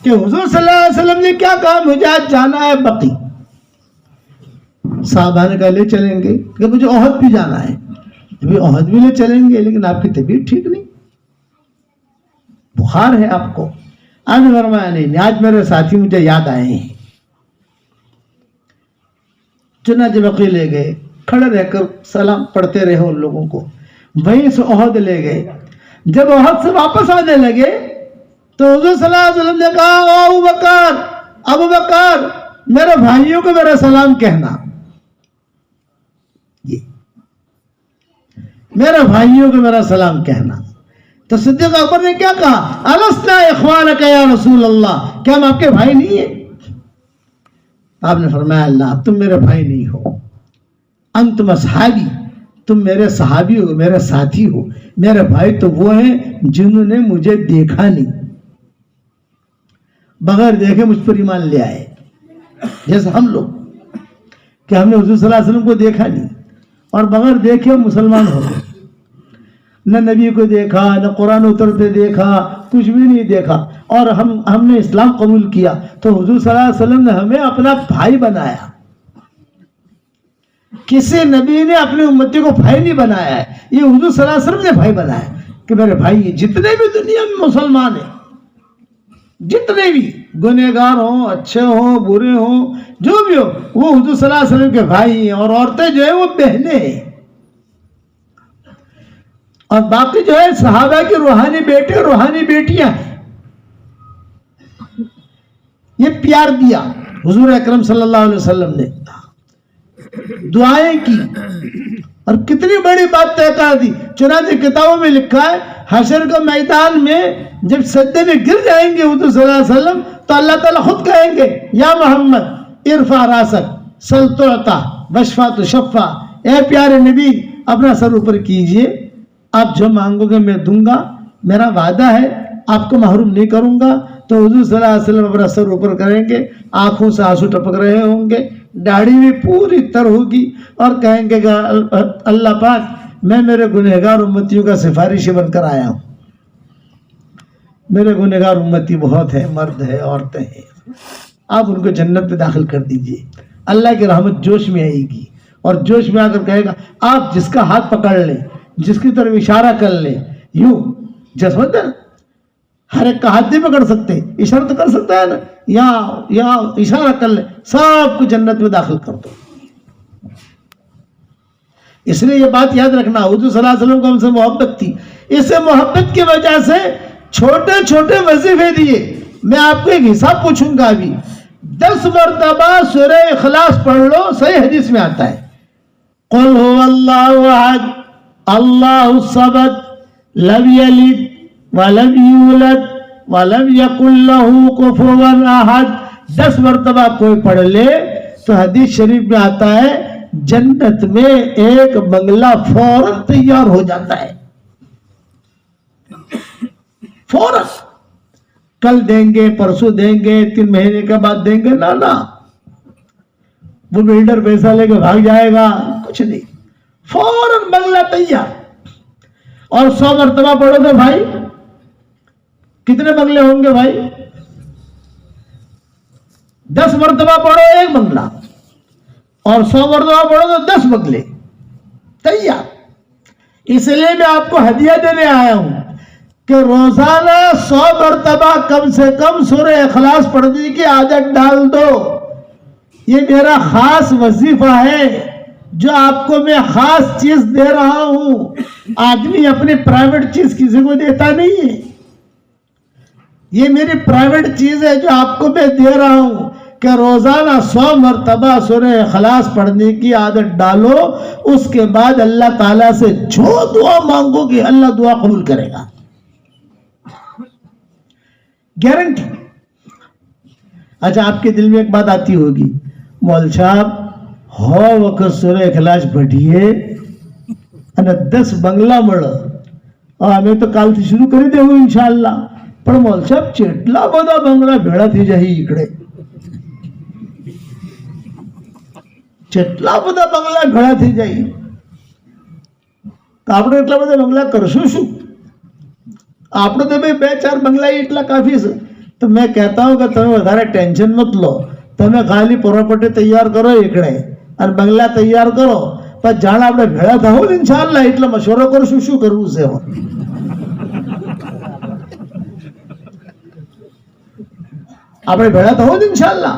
کہ حضور صلی اللہ علیہ وسلم نے کیا کہا، مجھے آج جانا ہے بقی۔ صحابہ نے کہا لے چلیں گے، کہ مجھے احد بھی جانا ہے، ابھی احد بھی لے چلیں گے، لیکن آپ کی طبیعت ٹھیک نہیں، بخار ہے آپ کو۔ آج فرمایا نہیں، آج میرے ساتھی مجھے یاد آئے ہیں، چنانچہ بقی لے گئے، کھڑے رہ کر سلام پڑھتے رہے ان لوگوں کو، وہیں سے احد لے گئے۔ جب احد سے واپس آنے لگے تو حضور صلی اللہ علیہ وسلم نے کہا ابو بکر میرے بھائیوں کو میرا سلام کہنا، میرے بھائیوں کو میرا سلام کہنا۔ تو صدیق اکبر نے کیا کہا، السنا اخوانک یا رسول اللہ، کیا ہم آپ کے بھائی نہیں ہیں؟ آپ نے فرمایا اللہ تم میرے بھائی نہیں ہو، انتم اصحابی، تم میرے صحابی ہو، میرے ساتھی ہو، میرے بھائی تو وہ ہیں جنہوں نے مجھے دیکھا نہیں، بغیر دیکھے مجھ پر ایمان لے آئے، جیسے ہم لوگ کہ ہم نے حضور صلی اللہ علیہ وسلم کو دیکھا نہیں اور بغیر دیکھے مسلمان ہو گئے، نہ نبی کو دیکھا، نہ قرآن اترتے دیکھا، کچھ بھی نہیں دیکھا، اور ہم نے اسلام قبول کیا تو حضور صلی اللہ علیہ وسلم نے ہمیں اپنا بھائی بنایا۔ کسی نبی نے اپنے امتی کو بھائی نہیں بنایا ہے، یہ حضور صلی اللہ علیہ وسلم نے بھائی بنایا کہ میرے بھائی جتنے بھی دنیا میں مسلمان ہیں، جتنے بھی گنہگار ہوں، اچھے ہوں، برے ہوں، جو بھی ہو، وہ حضور صلی اللہ علیہ وسلم کے بھائی ہیں، اور عورتیں جو ہیں وہ بہنیں ہیں، اور باقی جو ہے صحابہ کی روحانی بیٹے روحانی بیٹیاں ہیں۔ یہ پیار دیا حضور اکرم صلی اللہ علیہ وسلم نے، دعائیں کی، اور کتنی بڑی بات طے کر دی۔ چنانچہ کتابوں میں لکھا ہے حشر کے میدان میں جب سجدے میں گر جائیں گے حضور صلی اللہ علیہ وسلم تو اللہ تعالیٰ خود کہیں گے یا محمد ارفع راسک سل تعطا واشفع تشفع، اے پیارے نبی اپنا سر اوپر کیجئے، آپ جو مانگو گے میں دوں گا، میرا وعدہ ہے آپ کو محروم نہیں کروں گا۔ تو حضور صلی اللہ علیہ وسلم اپنا سر اوپر کریں گے، آنکھوں سے آنسو ٹپک رہے ہوں گے، داڑھی بھی پوری تر ہوگی، اور کہیں گے کہ اللہ پاک میں میرے گنہگار امتیوں کا سفارشی بن کر آیا ہوں، میرے گنہگار امتی بہت ہیں، مرد ہیں، عورتیں ہیں، آپ ان کو جنت میں داخل کر دیجئے۔ اللہ کی رحمت جوش میں آئے گی، اور جوش میں آ کر کہے گا آپ جس کا ہاتھ پکڑ لیں، جس کی طرف اشارہ کر لیں، یوں جیسے ہوتا ہے نا، ہر ایک کا ہاتھ نہیں پکڑ سکتے، اشارہ تو کر سکتا ہے نا، یا اشارہ کر لیں، سب کو جنت میں داخل کر دو۔ اس لیے یہ بات یاد رکھنا، حضور صلی اللہ علیہ وسلم کو ہم سے محبت تھی، اس سے محبت کی وجہ سے چھوٹے چھوٹے وظیفے دیے۔ میں آپ کو ایک حساب پوچھوں گا ابھی، 10 مرتبہ سورہ اخلاص پڑھ لو. صحیح حدیث میں آتا ہے قل هو اللہ احد اللہ الصمد لم یلد ولم یولد ولم یکن لہ کفوا احد. 10 مرتبہ کوئی پڑھ لے تو حدیث شریف میں آتا ہے جنت میں ایک بنگلہ فوراً تیار ہو جاتا ہے. فوراً کل دیں گے, پرسوں دیں گے, 3 مہینے کے بعد دیں گے, نا وہ بلڈر پیسہ لے کے بھاگ جائے گا, کچھ نہیں, فوراً بنگلہ تیار. اور 100 مرتبہ پڑھو تو بھائی کتنے بنگلے ہوں گے بھائی؟ 10 مرتبہ پڑھو 1 بنگلہ, اور 100 مرتبہ پڑھو تو 10 بنگلے تیار. اس لیے میں آپ کو ہدیہ دینے آیا ہوں کہ روزانہ 100 مرتبہ کم سے کم سورہ اخلاص پڑھنے کی عادت ڈال دو. یہ میرا خاص وظیفہ ہے جو آپ کو میں خاص چیز دے رہا ہوں. آدمی اپنی پرائیویٹ چیز کسی کو دیتا نہیں ہے. یہ میری پرائیویٹ چیز ہے جو آپ کو میں دے رہا ہوں کہ روزانہ 100 مرتبہ سورہ اخلاص پڑھنے کی عادت ڈالو. اس کے بعد اللہ تعالیٰ سے جو دعا مانگو گے اللہ دعا قبول کرے گا, گارنٹی. اچھا آپ کے دل میں ایک بات آتی ہوگی, مول صاحب ہو وقت سورہ اخلاص پڑھیے અને 10 બંગલા મળે. અમે તો કાલથી શરૂ કરી દેવું ઇન્શાઅલ્લાહ. પણ મોલ સાહેબ કેટલા બધા બંગલા ભેળા થઈ જાય ઈકડે, કેટલા બધા બંગલા ભેળા થઈ જાય તો આપણે એટલા બધા બંગલા કરશું શું? આપણે તો ભાઈ 2-4 બંગલા એટલા કાફી છે. તો મેં કહેતા હું કે તમે વધારે ટેન્શન મત લો, તમે ખાલી પ્રોપર્ટી તૈયાર કરો એકડે અને બંગલા તૈયાર કરો, પછી જાણે આપણે ભેળા થવું ને ઇન્શાઅલ્લાહ એટલે મશવરો કરશું શું કરવું છે. આપણે ભેળા થવું ને ઇન્શાઅલ્લાહ.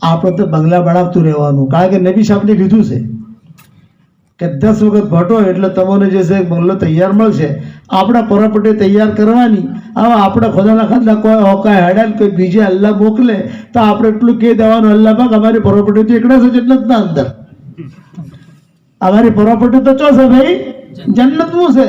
આપણે તો બંગલા બનાવતું રહેવાનું, કારણ કે નબી સાહેબને કીધું છે કે 10 વખત ભટો એટલે તમને જે છે બંગલો તૈયાર મળશે. આપણે પ્રોપર્ટી તૈયાર કરવાની. હવે આપણે ખુદાના ખાતલા કોઈ હોકા હેડાલ કોઈ બીજે અલ્લાહ મોકલે તો આપણે એટલું કહી દેવાનું, અલ્લાહ પાક અમારી પ્રોપર્ટી તો એકડા છે જન્નતના અંદર, અમારી પ્રોપર્ટી તો ચો છે ભાઈ જન્નતનું છે.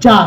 4.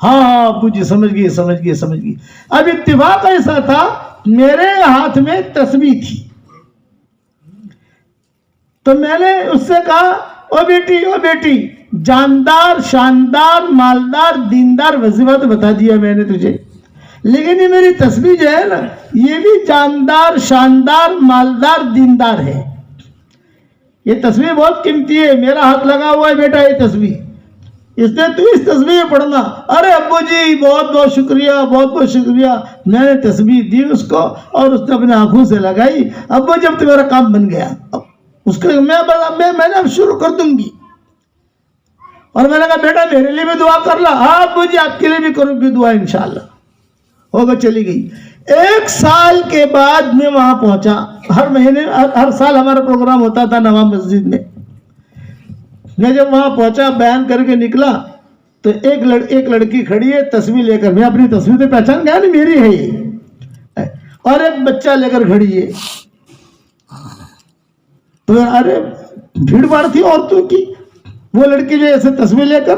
ہاں ابو جی سمجھ گئی. اب اتفاق ایسا تھا میرے ہاتھ میں تسبیح تھی تو میں نے اس سے کہا او بیٹی جاندار شاندار مالدار دیندار وظیفہ تو بتا دیا میں نے تجھے، لیکن یہ میری تسبیح جو ہے نا یہ بھی جاندار شاندار مالدار دیندار ہے. یہ تسبیح بہت قیمتی ہے، میرا ہاتھ لگا ہوا ہے بیٹا یہ تسبیح، اس نے تو اس تسبیح پڑھنا. ارے ابو جی بہت بہت شکریہ. میں نے تسبیح دی اس کو اور اس نے اپنے آنکھوں سے لگائی. ابو جب تو میرا کام بن گیا اس کو میں نے اب شروع کر دوں گی. اور میں نے کہا بیٹا میرے لیے بھی دعا کر لا. ہاں ابو جی آپ کے لیے بھی کروں گی دعا انشاءاللہ. ہوگا چلی گئی. 1 سال کے بعد میں وہاں پہنچا. ہر مہینے ہر سال ہمارا پروگرام ہوتا تھا نواب مسجد میں. میں جب وہاں پہنچا بیان کر کے نکلا تو ایک لڑکی کھڑی ہے تسبیح لے کر. میں اپنی تسبیح تو پہچان گیا نہیں میری ہے یہ. اور ایک بچہ لے کر کھڑی ہے. تو ارے بھیڑ بھاڑ تھی عورتوں کی. وہ لڑکی جو ایسے تسبیح لے کر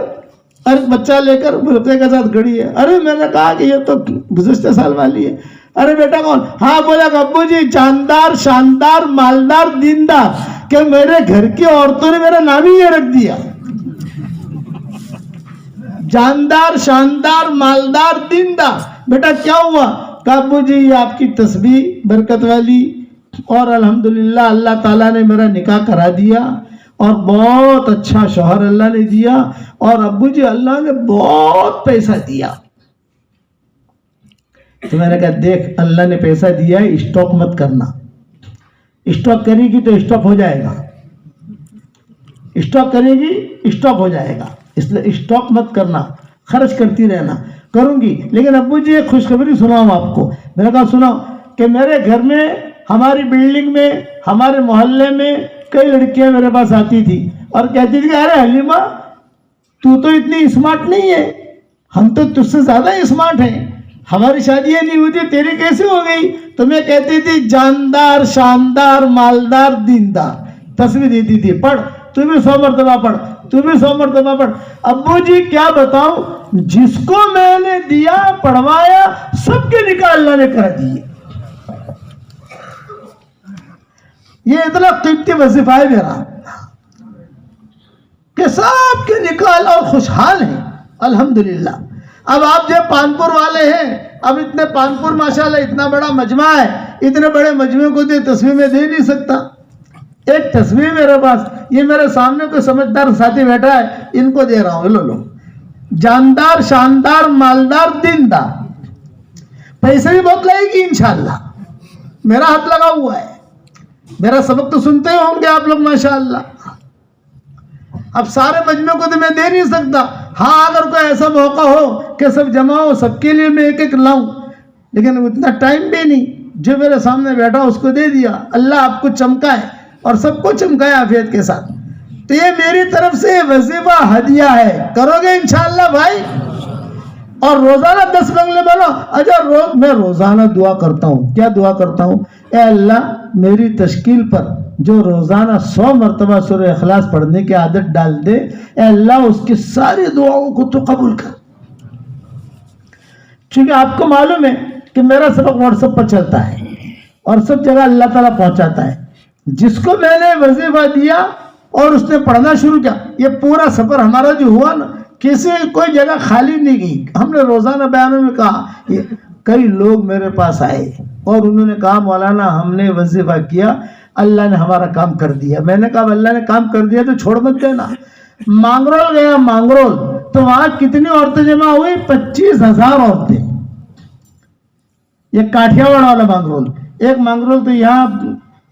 اور ایک بچہ لے کر بچے کے ساتھ کھڑی ہے. ارے میں نے کہا کہ یہ تو گزشتہ سال والی ہے. ارے بیٹا کون؟ ہاں بولا ابو جی جاندار شاندار مالدار دیندار. کہ میرے گھر کی عورتوں نے میرا نام ہی یہ رکھ دیا جاندار شاندار مالدار دیندار. بیٹا کیا ہوا؟ کہ ابو جی یہ آپ کی تسبیح برکت والی اور الحمدللہ اللہ تعالیٰ نے میرا نکاح کرا دیا اور بہت اچھا شوہر اللہ نے دیا اور ابو جی اللہ نے بہت پیسہ دیا. تو میں نے کہا دیکھ اللہ نے پیسہ دیا ہے اسٹاک مت کرنا. اسٹاک کرے گی تو اسٹاک ہو جائے گا. اسٹاک کرے گی اسٹاک ہو جائے گا. اس لیے اسٹاک مت کرنا، خرچ کرتی رہنا. کروں گی لیکن ابو جی ایک خوشخبری سناؤں آپ کو. میں نے کہا سناؤ. کہ میرے گھر میں ہماری بلڈنگ میں ہمارے محلے میں کئی لڑکیاں میرے پاس آتی تھی اور کہتی تھی کہ ارے حلیمہ تو اتنی اسمارٹ نہیں ہے، ہم تو تجھ سے زیادہ اسمارٹ ہیں، ہماری شادیاں نہیں ہوئی تھی تیری کیسے ہو گئی؟ تو میں کہتی تھی جاندار شاندار مالدار دیندار. تسبیح دیتی تھی پڑھ تو بھی 100 مرتبہ پڑھ تو بھی 100 مرتبہ پڑھ. ابو جی کیا بتاؤں جس کو میں نے دیا پڑھوایا سب کے نکاح اللہ نے کر دیے. یہ اتنا قیمتی وظیفہ ہے میرا کہ سب کے نکاح اور خوشحال ہیں الحمدللہ. اب آپ جو پانپور والے ہیں، اب اتنے پانپور ماشاءاللہ اتنا بڑا مجمع ہے، اتنے بڑے مجمع کو تو تصویر میں دے نہیں سکتا. ایک تصویر میرے پاس، یہ میرے سامنے کوئی سمجھدار ساتھی بیٹھا ہے، ان کو دے رہا ہوں. لو جاندار شاندار مالدار دیندار. پیسے بھی بہت لگے گی انشاءاللہ. میرا ہاتھ لگا ہوا ہے. میرا سبق تو سنتے ہوں گے آپ لوگ ماشاءاللہ. اب سارے مجمع کو تو میں دے نہیں سکتا. ہاں اگر کوئی ایسا موقع ہو کہ سب جمع ہو سب کے لیے میں ایک لاؤں، لیکن اتنا ٹائم بھی نہیں. جو میرے سامنے بیٹھا اس کو دے دیا. اللہ آپ کو چمکائے اور سب کو چمکائے عافیت کے ساتھ. تو یہ میری طرف سے وظیفہ ہدیہ ہے. کرو گے انشاءاللہ بھائی؟ اور روزانہ 10 بنگلے بنو. اچھا میں روزانہ دعا کرتا ہوں. کیا دعا کرتا ہوں؟ اے اللہ میری تشکیل پر جو روزانہ 100 مرتبہ سورہ اخلاص پڑھنے کی عادت ڈال دے، اے اللہ اس کی ساری دعاؤں کو تو قبول کر. چونکہ آپ کو معلوم ہے کہ میرا سبق واٹس ایپ پر چلتا ہے اور سب جگہ اللہ تعالیٰ پہنچاتا ہے. جس کو میں نے وظیفہ دیا اور اس نے پڑھنا شروع کیا، یہ پورا سفر ہمارا جو ہوا نا کسی کوئی جگہ خالی نہیں گئی. ہم نے روزانہ بیانوں میں کہا. کئی لوگ میرے پاس آئے اور انہوں نے کہا مولانا ہم نے وظیفہ کیا اللہ نے ہمارا کام کر دیا. میں نے کہا اللہ نے کام کر دیا تو چھوڑ مت دینا. مانگرول گیا مانگرول تو وہاں کتنی عورتیں جمع ہوئی؟ 25,000 عورتیں. یہ کاٹھیاواڑ والا مانگرول. ایک مانگرول تو یہاں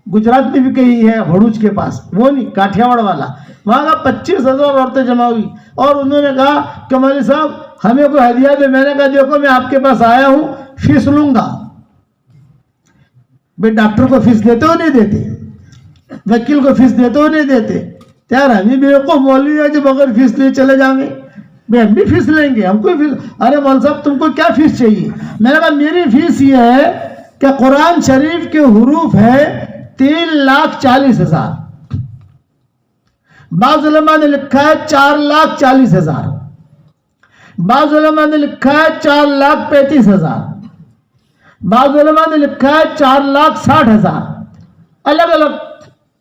گجرات میں بھی کہیں ہے بھڑوچ کے پاس، وہ نہیں کاٹھیاواڑ والا. وہاں کا 25,000 عورتیں جمع ہوئی اور انہوں نے کہا کہ مولوی صاحب ہمیں کوئی ہدیہ دے. میں نے کہا دیکھو میں آپ کے پاس آیا ہوں فیس لوں گا. بھائی ڈاکٹر کو فیس دیتے ہو نہیں دیتے، وکیل کو فیس دیتے ہو نہیں دیتے. یار ہم بھی کو مولوی ہے جو بغیر فیس لیے چلے جائیں گے. بھائی ہم بھی فیس لیں گے، ہم کو فیس. ارے مول صاحب تم کو کیا فیس چاہیے؟ میں نے کہا میری فیس یہ ہے کہ قرآن شریف کے حروف ہے 3,40,000. بعض علماء نے لکھا ہے 4,40,000. بعض علماء نے لکھا ہے 4,35,000، بعض علماء نے لکھا ہے 4,60,000، الگ الگ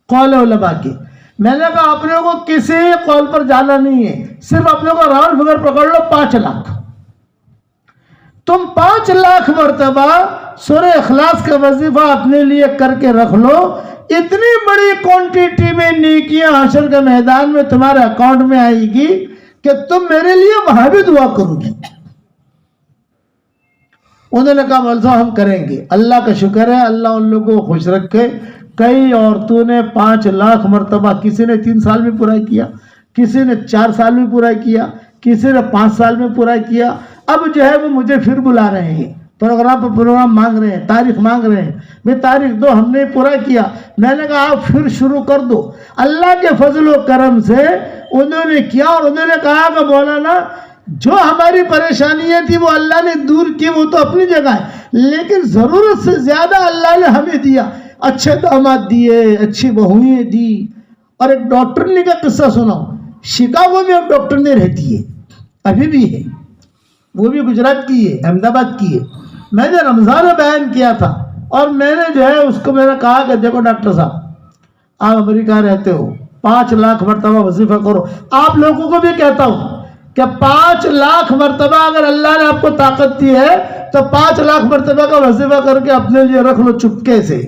قول علماء کی۔ میں نے کہا اپنے کو کسی قول پر جانا نہیں ہے، صرف اپنے کو راؤنڈ فگر پکڑ لو 5 لاکھ۔ تم 5 لاکھ مرتبہ سورہ اخلاص کا وظیفہ اپنے لیے کر کے رکھ لو، اتنی بڑی کوانٹیٹی میں نیکیاں حشر کے میدان میں تمہارے اکاؤنٹ میں آئے گی کہ تم میرے لیے وہاں بھی دعا کرو گی۔ انہوں نے کہا مولوی صاحب ہم کریں گے۔ اللہ کا شکر ہے، اللہ ان لوگوں کو خوش رکھے۔ کئی عورتوں نے 5 لاکھ مرتبہ، کسی نے 3 سال میں پورا کیا، کسی نے 4 سال میں پورا کیا، کسی نے 5 سال میں پورا کیا۔ اب جو ہے وہ مجھے پھر بلا رہے ہیں، پروگرام پر پروگرام مانگ رہے ہیں، تاریخ مانگ رہے ہیں، میں تاریخ دو، ہم نے پورا کیا۔ میں نے کہا آپ پھر شروع کر دو۔ اللہ کے فضل و کرم سے انہوں نے کیا، اور انہوں نے کہا کہ مولانا جو ہماری پریشانیاں تھی وہ اللہ نے دور کی، وہ تو اپنی جگہ ہے، لیکن ضرورت سے زیادہ اللہ نے ہمیں دیا، اچھے داماد دیے، اچھی بہوئیں دی۔ اور ایک ڈاکٹرنی کا قصہ سناؤ، شکاگو میں ایک ڈاکٹرنی رہتی ہے، ابھی بھی ہے، وہ بھی گجرات کی ہے، احمد آباد کی ہے۔ میں نے رمضان میں بیان کیا تھا، اور میں نے جو ہے اس کو میں نے کہا کہ دیکھو ڈاکٹر صاحب آپ امریکہ رہتے ہو، 5 لاکھ مرتبہ وظیفہ کرو۔ آپ لوگوں کو بھی کہتا ہوں کہ 5 لاکھ مرتبہ اگر اللہ نے آپ کو طاقت دی ہے تو 5 لاکھ مرتبہ کا وظیفہ کر کے اپنے لیے رکھ لو، چپکے سے،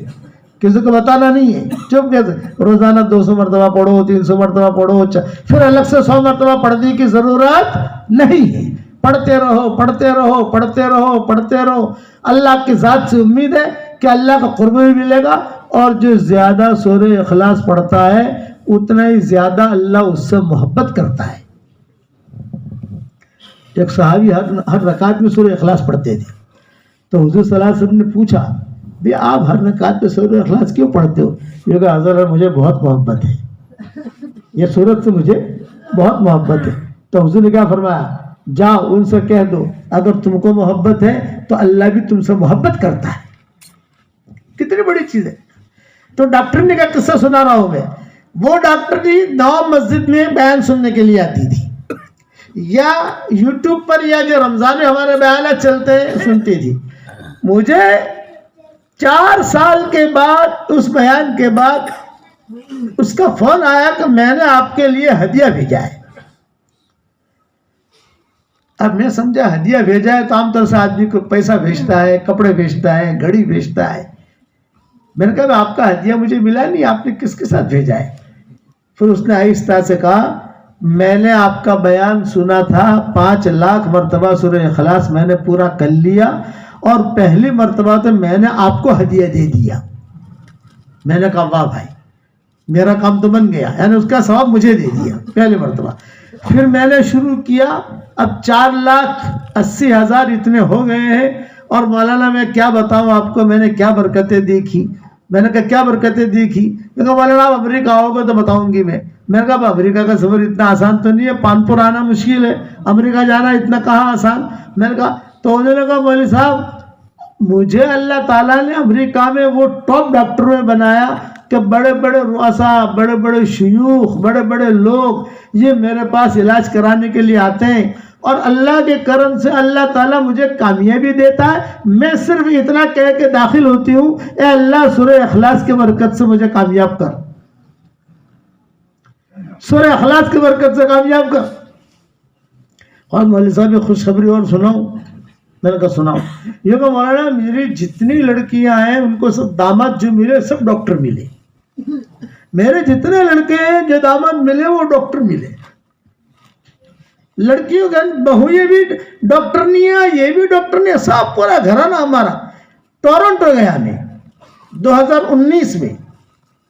کسی کو بتانا نہیں ہے، چپکے سے۔ روزانہ 200 مرتبہ پڑھو، 300 مرتبہ پڑھو، پھر الگ سے 100 مرتبہ پڑھنے کی ضرورت نہیں ہے۔ پڑھتے رہو، پڑھتے رہو، پڑھتے رہو، پڑھتے رہو۔ اللہ کی ذات سے امید ہے کہ اللہ کا قرب بھی ملے گا، اور جو زیادہ سورہ اخلاص پڑھتا ہے اتنا ہی زیادہ اللہ اس سے محبت کرتا ہے۔ ایک صحابی ہر رکعت میں سورہ اخلاص پڑھتے تھے، تو حضور صلی اللہ علیہ وسلم نے پوچھا بھی آپ ہر رکعت میں سورہ اخلاص کیوں پڑھتے ہو؟ یہ کہ حضرت مجھے بہت محبت ہے، یہ سورت سے مجھے بہت محبت ہے۔ تو حضور نے کیا فرمایا؟ جاؤ ان سے کہہ دو اگر تم کو محبت ہے تو اللہ بھی تم سے محبت کرتا ہے۔ کتنی بڑی چیز ہے۔ تو ڈاکٹر نے کا قصہ سنا رہا ہوں میں، وہ ڈاکٹر جی نواب مسجد میں بیان سننے کے لیے آتی تھی، یا یوٹیوب پر یا جو رمضان میں ہمارے بیانات چلتے سنتی تھی۔ مجھے 4 سال کے بعد اس بیان کے بعد اس کا فون آیا کہ میں نے آپ کے لیے ہدیہ بھیجا ہے۔ اب میں سمجھا ہدیہ بھیجا ہے تو عام طور سے آدمی کو پیسہ بھیجتا ہے، کپڑے بھیجتا ہے، گھڑی بھیجتا ہے۔ میں نے کہا آپ کا ہدیہ مجھے ملا نہیں، آپ نے کس کے ساتھ بھیجا ہے؟ پھر اس نے آہستہ سے کہا میں نے آپ کا بیان سنا تھا، 5 لاکھ مرتبہ سورہ اخلاص میں نے پورا کر لیا، اور پہلی مرتبہ تو میں نے آپ کو ہدیہ دے دیا۔ میں نے کہا واہ بھائی میرا کام تو بن گیا، یعنی اس کا ثواب مجھے دے دیا پہلی مرتبہ۔ پھر میں نے شروع کیا، اب 4,80,000 اتنے ہو گئے ہیں، اور مولانا میں کیا بتاؤں آپ کو میں نے کیا برکتیں دیکھی۔ میں نے کہا کیا برکتیں دیکھی؟ میں کہا مولانا آپ امریکہ آؤ گے تو بتاؤں گی میں نے کہا امریکہ کا سفر اتنا آسان تو نہیں ہے، کانپور آنا مشکل ہے، امریکہ جانا اتنا کہاں آسان۔ میں نے کہا تو انہوں نے کہا مولوی صاحب مجھے اللہ تعالیٰ نے امریکہ میں وہ ٹاپ ڈاکٹر میں بنایا کہ بڑے بڑے رؤساء، بڑے بڑے شیوخ، بڑے بڑے لوگ یہ میرے پاس علاج کرانے کے لیے آتے ہیں، اور اللہ کے کرم سے اللہ تعالیٰ مجھے کامیابی دیتا ہے۔ میں صرف اتنا کہہ کے داخل ہوتی ہوں اے اللہ سورہ اخلاص کی برکت سے مجھے کامیاب کر، سورہ اخلاص کی برکت سے کامیاب کر۔ اور مولوی صاحب خوشخبری اور سناؤں؟ میں نے کہا سناؤ۔ یہ کہ مولانا میری جتنی لڑکیاں ہیں ان کو سب داماد جو ملے سب ڈاکٹر ملے، میرے جتنے لڑکے ہیں جو داماد ملے وہ ڈاکٹر ملے۔ لڑکیوں کے بہویں بھی ڈاکٹر نہیں ہے، یہ بھی ڈاکٹر نہیں ہے، سب پورا گھرانہ ہمارا۔ ٹورنٹو گیا میں 2019 میں،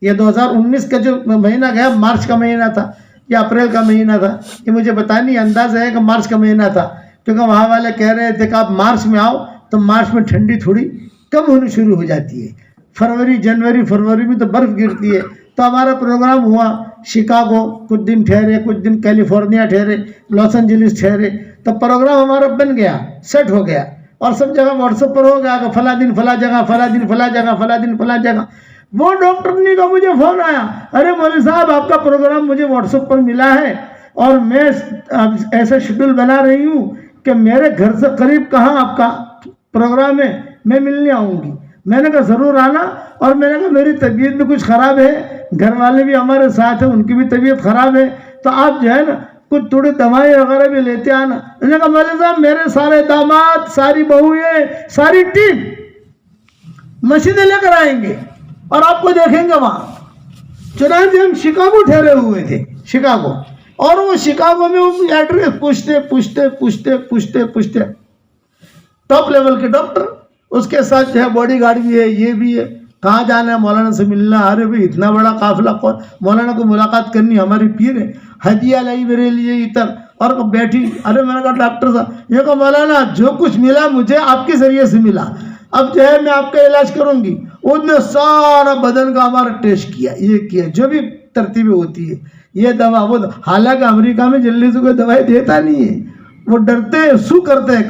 یہ 2019 کا جو مہینہ گیا مارچ کا مہینہ تھا یا اپریل کا مہینہ تھا، یہ مجھے پتہ نہیں، اندازہ ہے کہ مارچ کا مہینہ تھا، کیونکہ وہاں والے کہہ رہے تھے کہ آپ مارچ میں آؤ تو مارچ میں ٹھنڈی تھوڑی کم ہونی شروع ہو جاتی ہے، فروری جنوری فروری میں تو برف گرتی ہے۔ تو ہمارا پروگرام ہوا شکاگو، کچھ دن ٹھہرے، کچھ دن کیلیفورنیا ٹھہرے، لاس اینجلس ٹھہرے، تو پروگرام ہمارا بن گیا، سیٹ ہو گیا، اور سب جگہ واٹس ایپ پر ہو گیا کہ فلاں دن فلاں جگہ، فلاں دن فلاں جگہ، فلاں دن فلاں جگہ۔ وہ ڈاکٹر نے کا مجھے فون آیا، ارے مولوی صاحب آپ کا پروگرام مجھے واٹس ایپ پر ملا ہے، اور میں ایسا شیڈول بنا رہی ہوں کہ میرے گھر سے قریب کہاں آپ کا پروگرام ہے، میں ملنے آؤں گی. میں نے کہا ضرور آنا. اور میں نے کہا میری طبیعت بھی کچھ خراب ہے، گھر والے بھی ہمارے ساتھ ہیں، ان کی بھی طبیعت خراب ہے، تو آپ جو ہے نا کچھ تھوڑی دوائیں وغیرہ بھی لیتے آنا. میں نے کہا مولوی صاحب میرے سارے داماد، ساری بہویں، ساری ٹیم مسجدیں لے کر آئیں گے اور آپ کو دیکھیں گے وہاں. چنانچہ ہم شکاگو ٹھہرے ہوئے تھے، شکاگو. اور وہ شکاگو میں وہ ایڈریس پوچھتے ٹاپ لیول کے ڈاکٹر، اس کے ساتھ جو ہے باڈی گارڈ بھی ہے، یہ بھی ہے. کہاں جانا ہے مولانا سے ملنا. ارے بھائی اتنا بڑا قافلہ، مولانا کو ملاقات کرنی، ہماری پیر ہے، ہدیہ لائی میرے لیے اتر. اور بیٹھی. ارے میں نے کہا ڈاکٹر صاحب، یہ کہا مولانا جو کچھ ملا مجھے آپ کے ذریعے سے ملا، اب جو ہے میں آپ کا علاج کروں گی. اس نے سارا بدن کا ہمارا ٹیسٹ کیا، یہ کیا، جو بھی ترتیبیں ہوتی ہے، یہ دوا وہ. حالانکہ امریکہ میں جلدی سے کوئی دوائی دیتا نہیں ہے، وہ ڈرتے ہیں، سو کرتے ہیں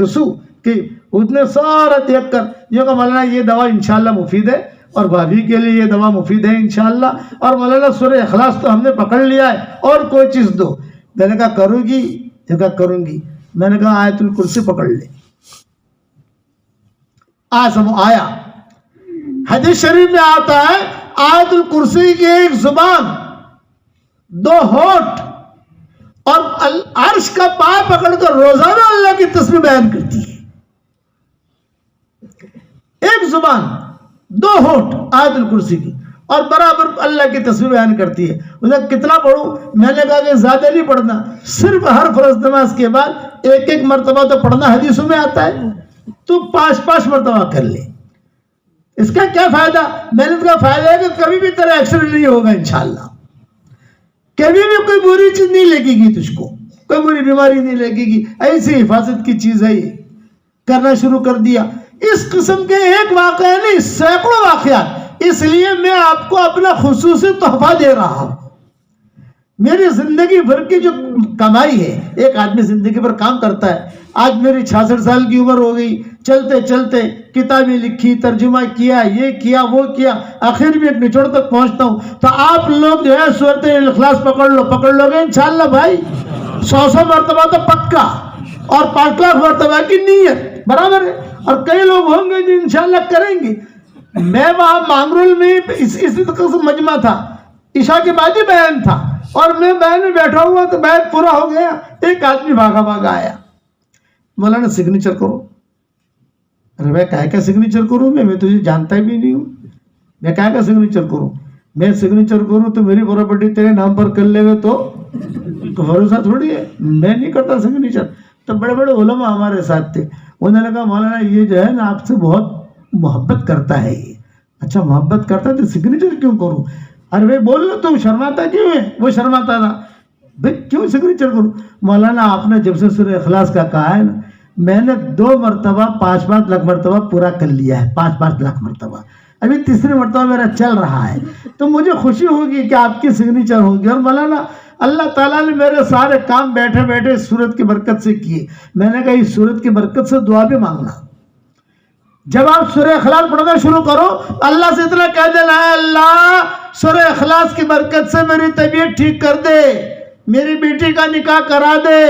کہ اس نے سارا دیکھ کر یہ کہا مولانا یہ دوا انشاءاللہ مفید ہے، اور بھابھی کے لیے یہ دوا مفید ہے انشاءاللہ. اور مولانا سورہ اخلاص تو ہم نے پکڑ لیا ہے، اور کوئی چیز دو. میں نے کہا کروں گی؟ یہ کہا کروں گی. میں نے کہا آیت الکرسی پکڑ لے. آیا حدیث شریف میں آتا ہے آیت الکرسی کی ایک زبان، دو ہونٹ اور عرش کا پائے پکڑ کر روزانہ اللہ کی تسبیح بیان کرتی ہے. ایک زبان، دو ہونٹ آیت الکرسی کی، اور برابر اللہ کی تسبیح بیان کرتی ہے. اسے کتنا پڑھوں؟ میں نے کہا کہ زیادہ نہیں پڑھنا، صرف ہر فرض نماز کے بعد ایک مرتبہ تو پڑھنا، حدیثوں میں آتا ہے. تو 5 مرتبہ کر لے. اس کا کیا فائدہ؟ محنت کا فائدہ ہے کہ کبھی بھی تیرا ایکسیڈنٹ نہیں ہوگا انشاءاللہ، کبھی بھی کوئی بری چیز نہیں لگے گی تجھ کو، کوئی بری بیماری نہیں لگے گی. ایسی حفاظت کی چیز ہے. یہ کرنا شروع کر دیا. اس قسم کے ایک واقعہ نہیں، سینکڑوں واقعات. اس لیے میں آپ کو اپنا خصوصی تحفہ دے رہا ہوں. میری زندگی بھر کی جو کمائی ہے، ایک آدمی زندگی بھر کام کرتا ہے. آج میری 66 سال کی عمر ہو گئی، چلتے چلتے کتابیں لکھی، ترجمہ کیا، یہ کیا، وہ کیا، آخر بھی ایک نچوڑ تک پہنچتا ہوں. تو آپ لوگ جو ہے سورۃ الاخلاص پکڑ لو گے انشاءاللہ بھائی. 100 مرتبہ تو پکا، اور 5 لاکھ مرتبہ کی نیت برابر ہے. اور کئی لوگ ہوں گے جو انشاءاللہ کریں گے. میں وہاں مانگرول میں اسی قسم مجمع تھا، عشاء کے بعد ہی بیان تھا، اور میں بیان میں بیٹھا ہوا تو بیان پورا ہو گیا. ایک آدمی بھاگا آیا، مولانا سگنیچر کرو. ارے میں کیا سگنیچر کروں؟ میں تجھے جانتا بھی نہیں ہوں، میں کیا سگنیچر کروں؟ میں سگنیچر کروں تو میری پراپرٹی تیرے نام پر کر لے گا تو بھروسہ تھوڑی ہے. میں نہیں کرتا سگنیچر. تو بڑے بڑے علماء ہمارے ساتھ تھے، انہوں نے کہا مولانا یہ جو ہے نا آپ سے بہت محبت کرتا ہے. یہ اچھا محبت کرتا ہے تو سگنیچر کیوں کروں؟ ارے بھائی بول لو، تم شرماتا کیوں ہے؟ وہ شرماتا تھا. بھائی کیوں سگنیچر کروں؟ مولانا آپ نے جب سے سورہ اخلاص کا کہا ہے نا، میں نے 2 مرتبہ 5 لاکھ مرتبہ پورا کر لیا ہے. 5 لاکھ مرتبہ، ابھی تیسری مرتبہ میرا چل رہا ہے. تو مجھے خوشی ہوگی کہ آپ کی سگنیچر ہوگی. اور مولانا اللہ تعالیٰ نے میرے سارے کام بیٹھے بیٹھے اس سورت کی برکت سے کیے. میں نے کہا اس سورت کی برکت سے دعا بھی مانگنا. جب آپ سورہ اخلاص پڑھنا شروع کرو، اللہ سے اتنا کہہ دینا ہے اللہ سورہ اخلاص کی برکت سے میری طبیعت ٹھیک کر دے، میری بیٹی کا نکاح کرا دے،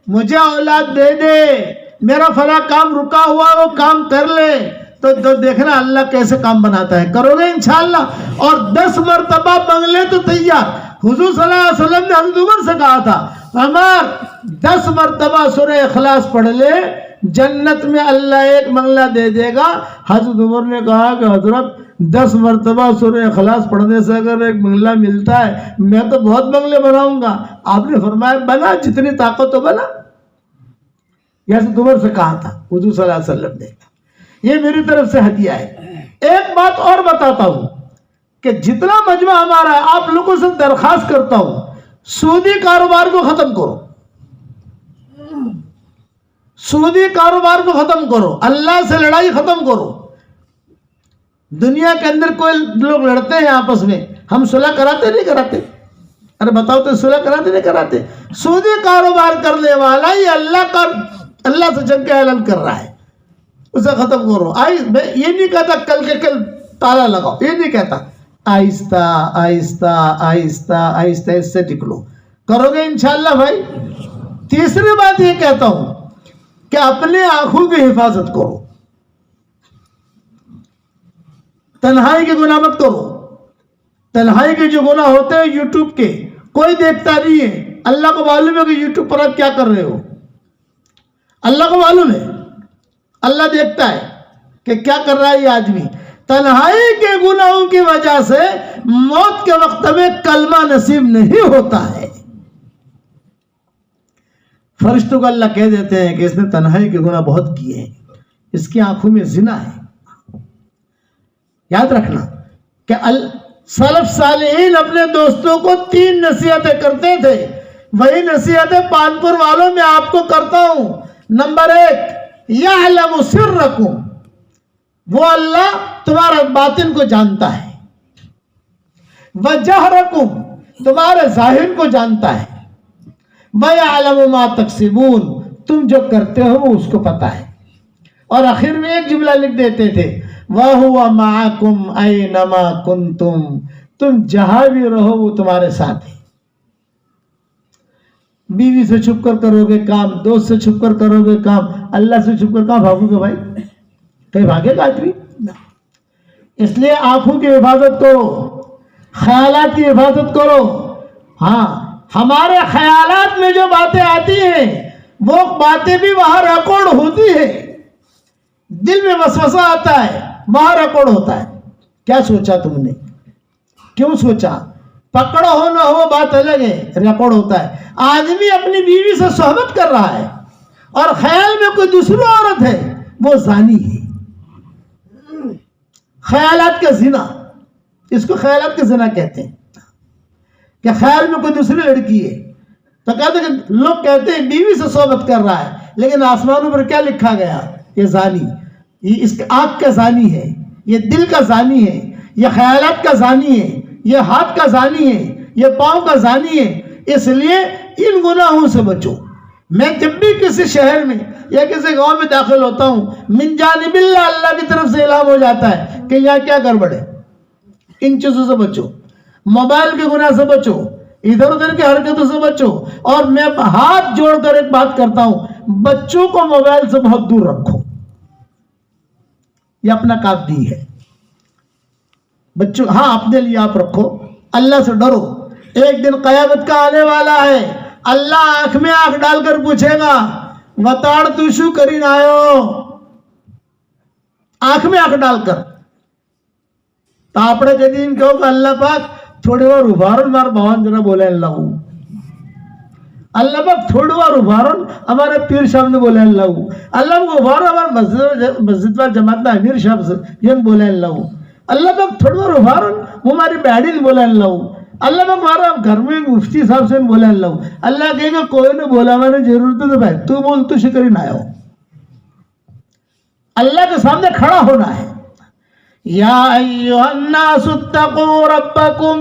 مجھے اولاد دے دے، میرا فلاں کام رکا ہوا وہ کام کر لے. تو دیکھنا اللہ کیسے کام بناتا ہے. کرو گے انشاءاللہ. اور 10 مرتبہ بنگلے تو تیار. حضور صلی اللہ علیہ وسلم نے حضرت عمر سے کہا تھا عمر 10 مرتبہ سورہ اخلاص پڑھ لے، جنت میں اللہ ایک بنگلہ دے دے گا. حضرت عمر نے کہا کہ حضرت 10 مرتبہ سورہ اخلاص پڑھنے سے اگر ایک بنگلہ ملتا ہے میں تو بہت بنگلے بناؤں گا. آپ نے فرمایا بنا، جتنی طاقت ہو بنا. یہ حضرت عمر سے کہا تھا حضور صلی اللہ علیہ وسلم نے. یہ میری طرف سے ہدیہ ہے. ایک بات اور بتاتا ہوں کہ جتنا مجمع ہمارا ہے، آپ لوگوں سے درخواست کرتا ہوں سودی کاروبار کو ختم کرو. سودی کاروبار کو ختم کرو، اللہ سے لڑائی ختم کرو. دنیا کے اندر کوئی لوگ لڑتے ہیں آپس میں، ہم صلح کراتے نہیں کراتے؟ ارے بتاؤ تو صلح کراتے نہیں کراتے؟ سودی کاروبار کرنے والا یہ اللہ سے جنگ کا اعلان کر رہا ہے، اسے ختم کرو. یہ نہیں کہتا کل کے کل تالا لگاؤ، یہ نہیں کہتا. آہستہ آہستہ آہستہ آہستہ اس سے نکلو. کرو گے انشاءاللہ بھائی. تیسری بات یہ کہتا ہوں کہ اپنے آنکھوں کی حفاظت کرو، تنہائی کے گناہ مت کرو. تنہائی کے جو گناہ ہوتے ہیں یوٹیوب کے، کوئی دیکھتا نہیں ہے. اللہ کو معلوم ہے کہ یوٹیوب پر آپ کیا کر رہے ہو. اللہ کو معلوم ہے، اللہ دیکھتا ہے کہ کیا کر رہا ہے یہ آدمی. تنہائی کے گناہوں کی وجہ سے موت کے وقت میں کلمہ نصیب نہیں ہوتا ہے. فرشتوں کو اللہ کہہ دیتے ہیں کہ اس نے تنہائی کے گناہ بہت کیے ہیں، اس کی آنکھوں میں زنا ہے. یاد رکھنا کہ سلف صالحین اپنے دوستوں کو 3 نصیحتیں کرتے تھے. وہی نصیحتیں پانپور والوں میں آپ کو کرتا ہوں. نمبر 1، یعلم سرکم، وہ اللہ تمہارا باطن کو جانتا ہے. وجہرکم، تمہارے ظاہر کو جانتا ہے. وَيَعْلَمُ مَا تَكْسِبُونَ، تم جو کرتے ہو وہ اس کو پتا ہے. اور آخر میں ایک جملہ لکھ دیتے تھے، وَهُوَ مَعَكُمْ أَيْنَمَا كُنْتُمْ، تم جہاں بھی رہو وہ تمہارے ساتھ ہے. بیوی سے چھپ کر کرو گے کام، دوست سے چھپ کر کرو گے کام، اللہ سے چھپ کر کہاں بھاگو گے بھائی؟ کہیں بھاگے گا آدمی؟ اس لیے آنکھوں کی حفاظت کرو، خیالات کی حفاظت کرو. ہاں، ہمارے خیالات میں جو باتیں آتی ہیں وہ باتیں بھی وہاں ریکارڈ ہوتی ہے. دل میں وسوسہ آتا ہے، وہاں ریکارڈ ہوتا ہے. کیا سوچا تم نے، کیوں سوچا، پکڑو ہو نہ ہو بات الگ ہے، ریکارڈ ہوتا ہے. آدمی اپنی بیوی سے صحبت کر رہا ہے اور خیال میں کوئی دوسری عورت ہے، وہ زانی ہے. خیالات کا زنا، اس کو خیالات کا زنا کہتے ہیں کہ خیال میں کوئی دوسری لڑکی ہے. تو کہتے ہیں کہ لوگ کہتے ہیں بیوی سے صحبت کر رہا ہے، لیکن آسمانوں پر کیا لکھا گیا؟ یہ زانی، یہ اس آنکھ کا زانی ہے، یہ دل کا زانی ہے، یہ خیالات کا زانی ہے، یہ ہاتھ کا زانی ہے، یہ پاؤں کا زانی ہے. اس لیے ان گناہوں سے بچو. میں جب بھی کسی شہر میں یا کسی گاؤں میں داخل ہوتا ہوں، من جانب اللہ، اللہ کی طرف سے اعلان ہو جاتا ہے کہ یہاں کیا گڑبڑ ہے. ان چیزوں سے بچو، موبائل کے گناہ سے بچو، ادھر ادھر کی حرکتوں سے بچو. اور میں ہاتھ جوڑ کر ایک بات کرتا ہوں، بچوں کو موبائل سے بہت دور رکھو. یہ اپنا کام بھی ہے. بچوں، ہاں اپنے لیے آپ رکھو، اللہ سے ڈرو. ایک دن قیامت کا آنے والا ہے، اللہ آنکھ میں آنکھ ڈال کر پوچھے گا، وتاڑ تو شو کرین آئو. آنکھ میں آنکھ ڈال کر تاپڑے کے دن کہو کہ اللہ پاک تھوڑی بار ابھارن مار بہن جنا بولے اللہ. اللہ پاک تھوڑی بار ابھارن ہمارے پیر صاحب نے بولے اللہ. اللہ کو ابھارو ہمارے مسجد وال جماعت میں امیر صاحب سے یہ بولے اللہ. اللہ پاک تھوڑی بار ابھارن ہماری بیڑی نے بولے اللہ. اللہ پاک ہمارا گھر میں مفتی صاحب سے بولے اللہ. اللہ کہے گا کوئی نے بولا میں نے ضرورت ہے بھائی تو بول تو شکر نہ آؤ. اللہ کے سامنے کھڑا ہونا ہے. یا ایھا الناس اتقوا ربکم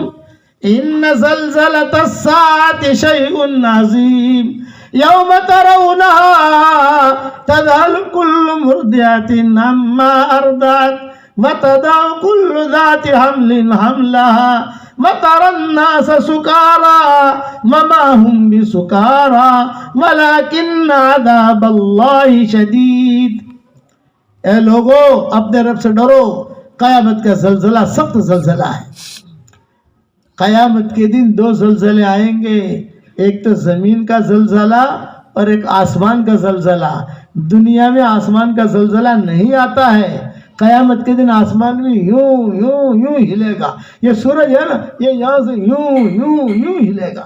ان زلزلۃ الساعۃ شیء عظیم یوم ترونها تذهل كل مرضعة عما ارضعت وتضع كل ذات حمل حملها وترى الناس سكارى وما هم بسكارى ولكن عذاب الله شدید. اے لوگو اپنے رب سے ڈرو، قیامت کا زلزلہ سخت زلزلہ ہے. قیامت کے دن 2 زلزلے آئیں گے، ایک تو زمین کا زلزلہ اور ایک آسمان کا زلزلہ. دنیا میں آسمان کا زلزلہ نہیں آتا ہے، قیامت کے دن آسمان میں یوں یوں یوں ہلے گا. یہ سورج ہے نا، یہ یہاں سے یوں یوں یوں ہلے گا.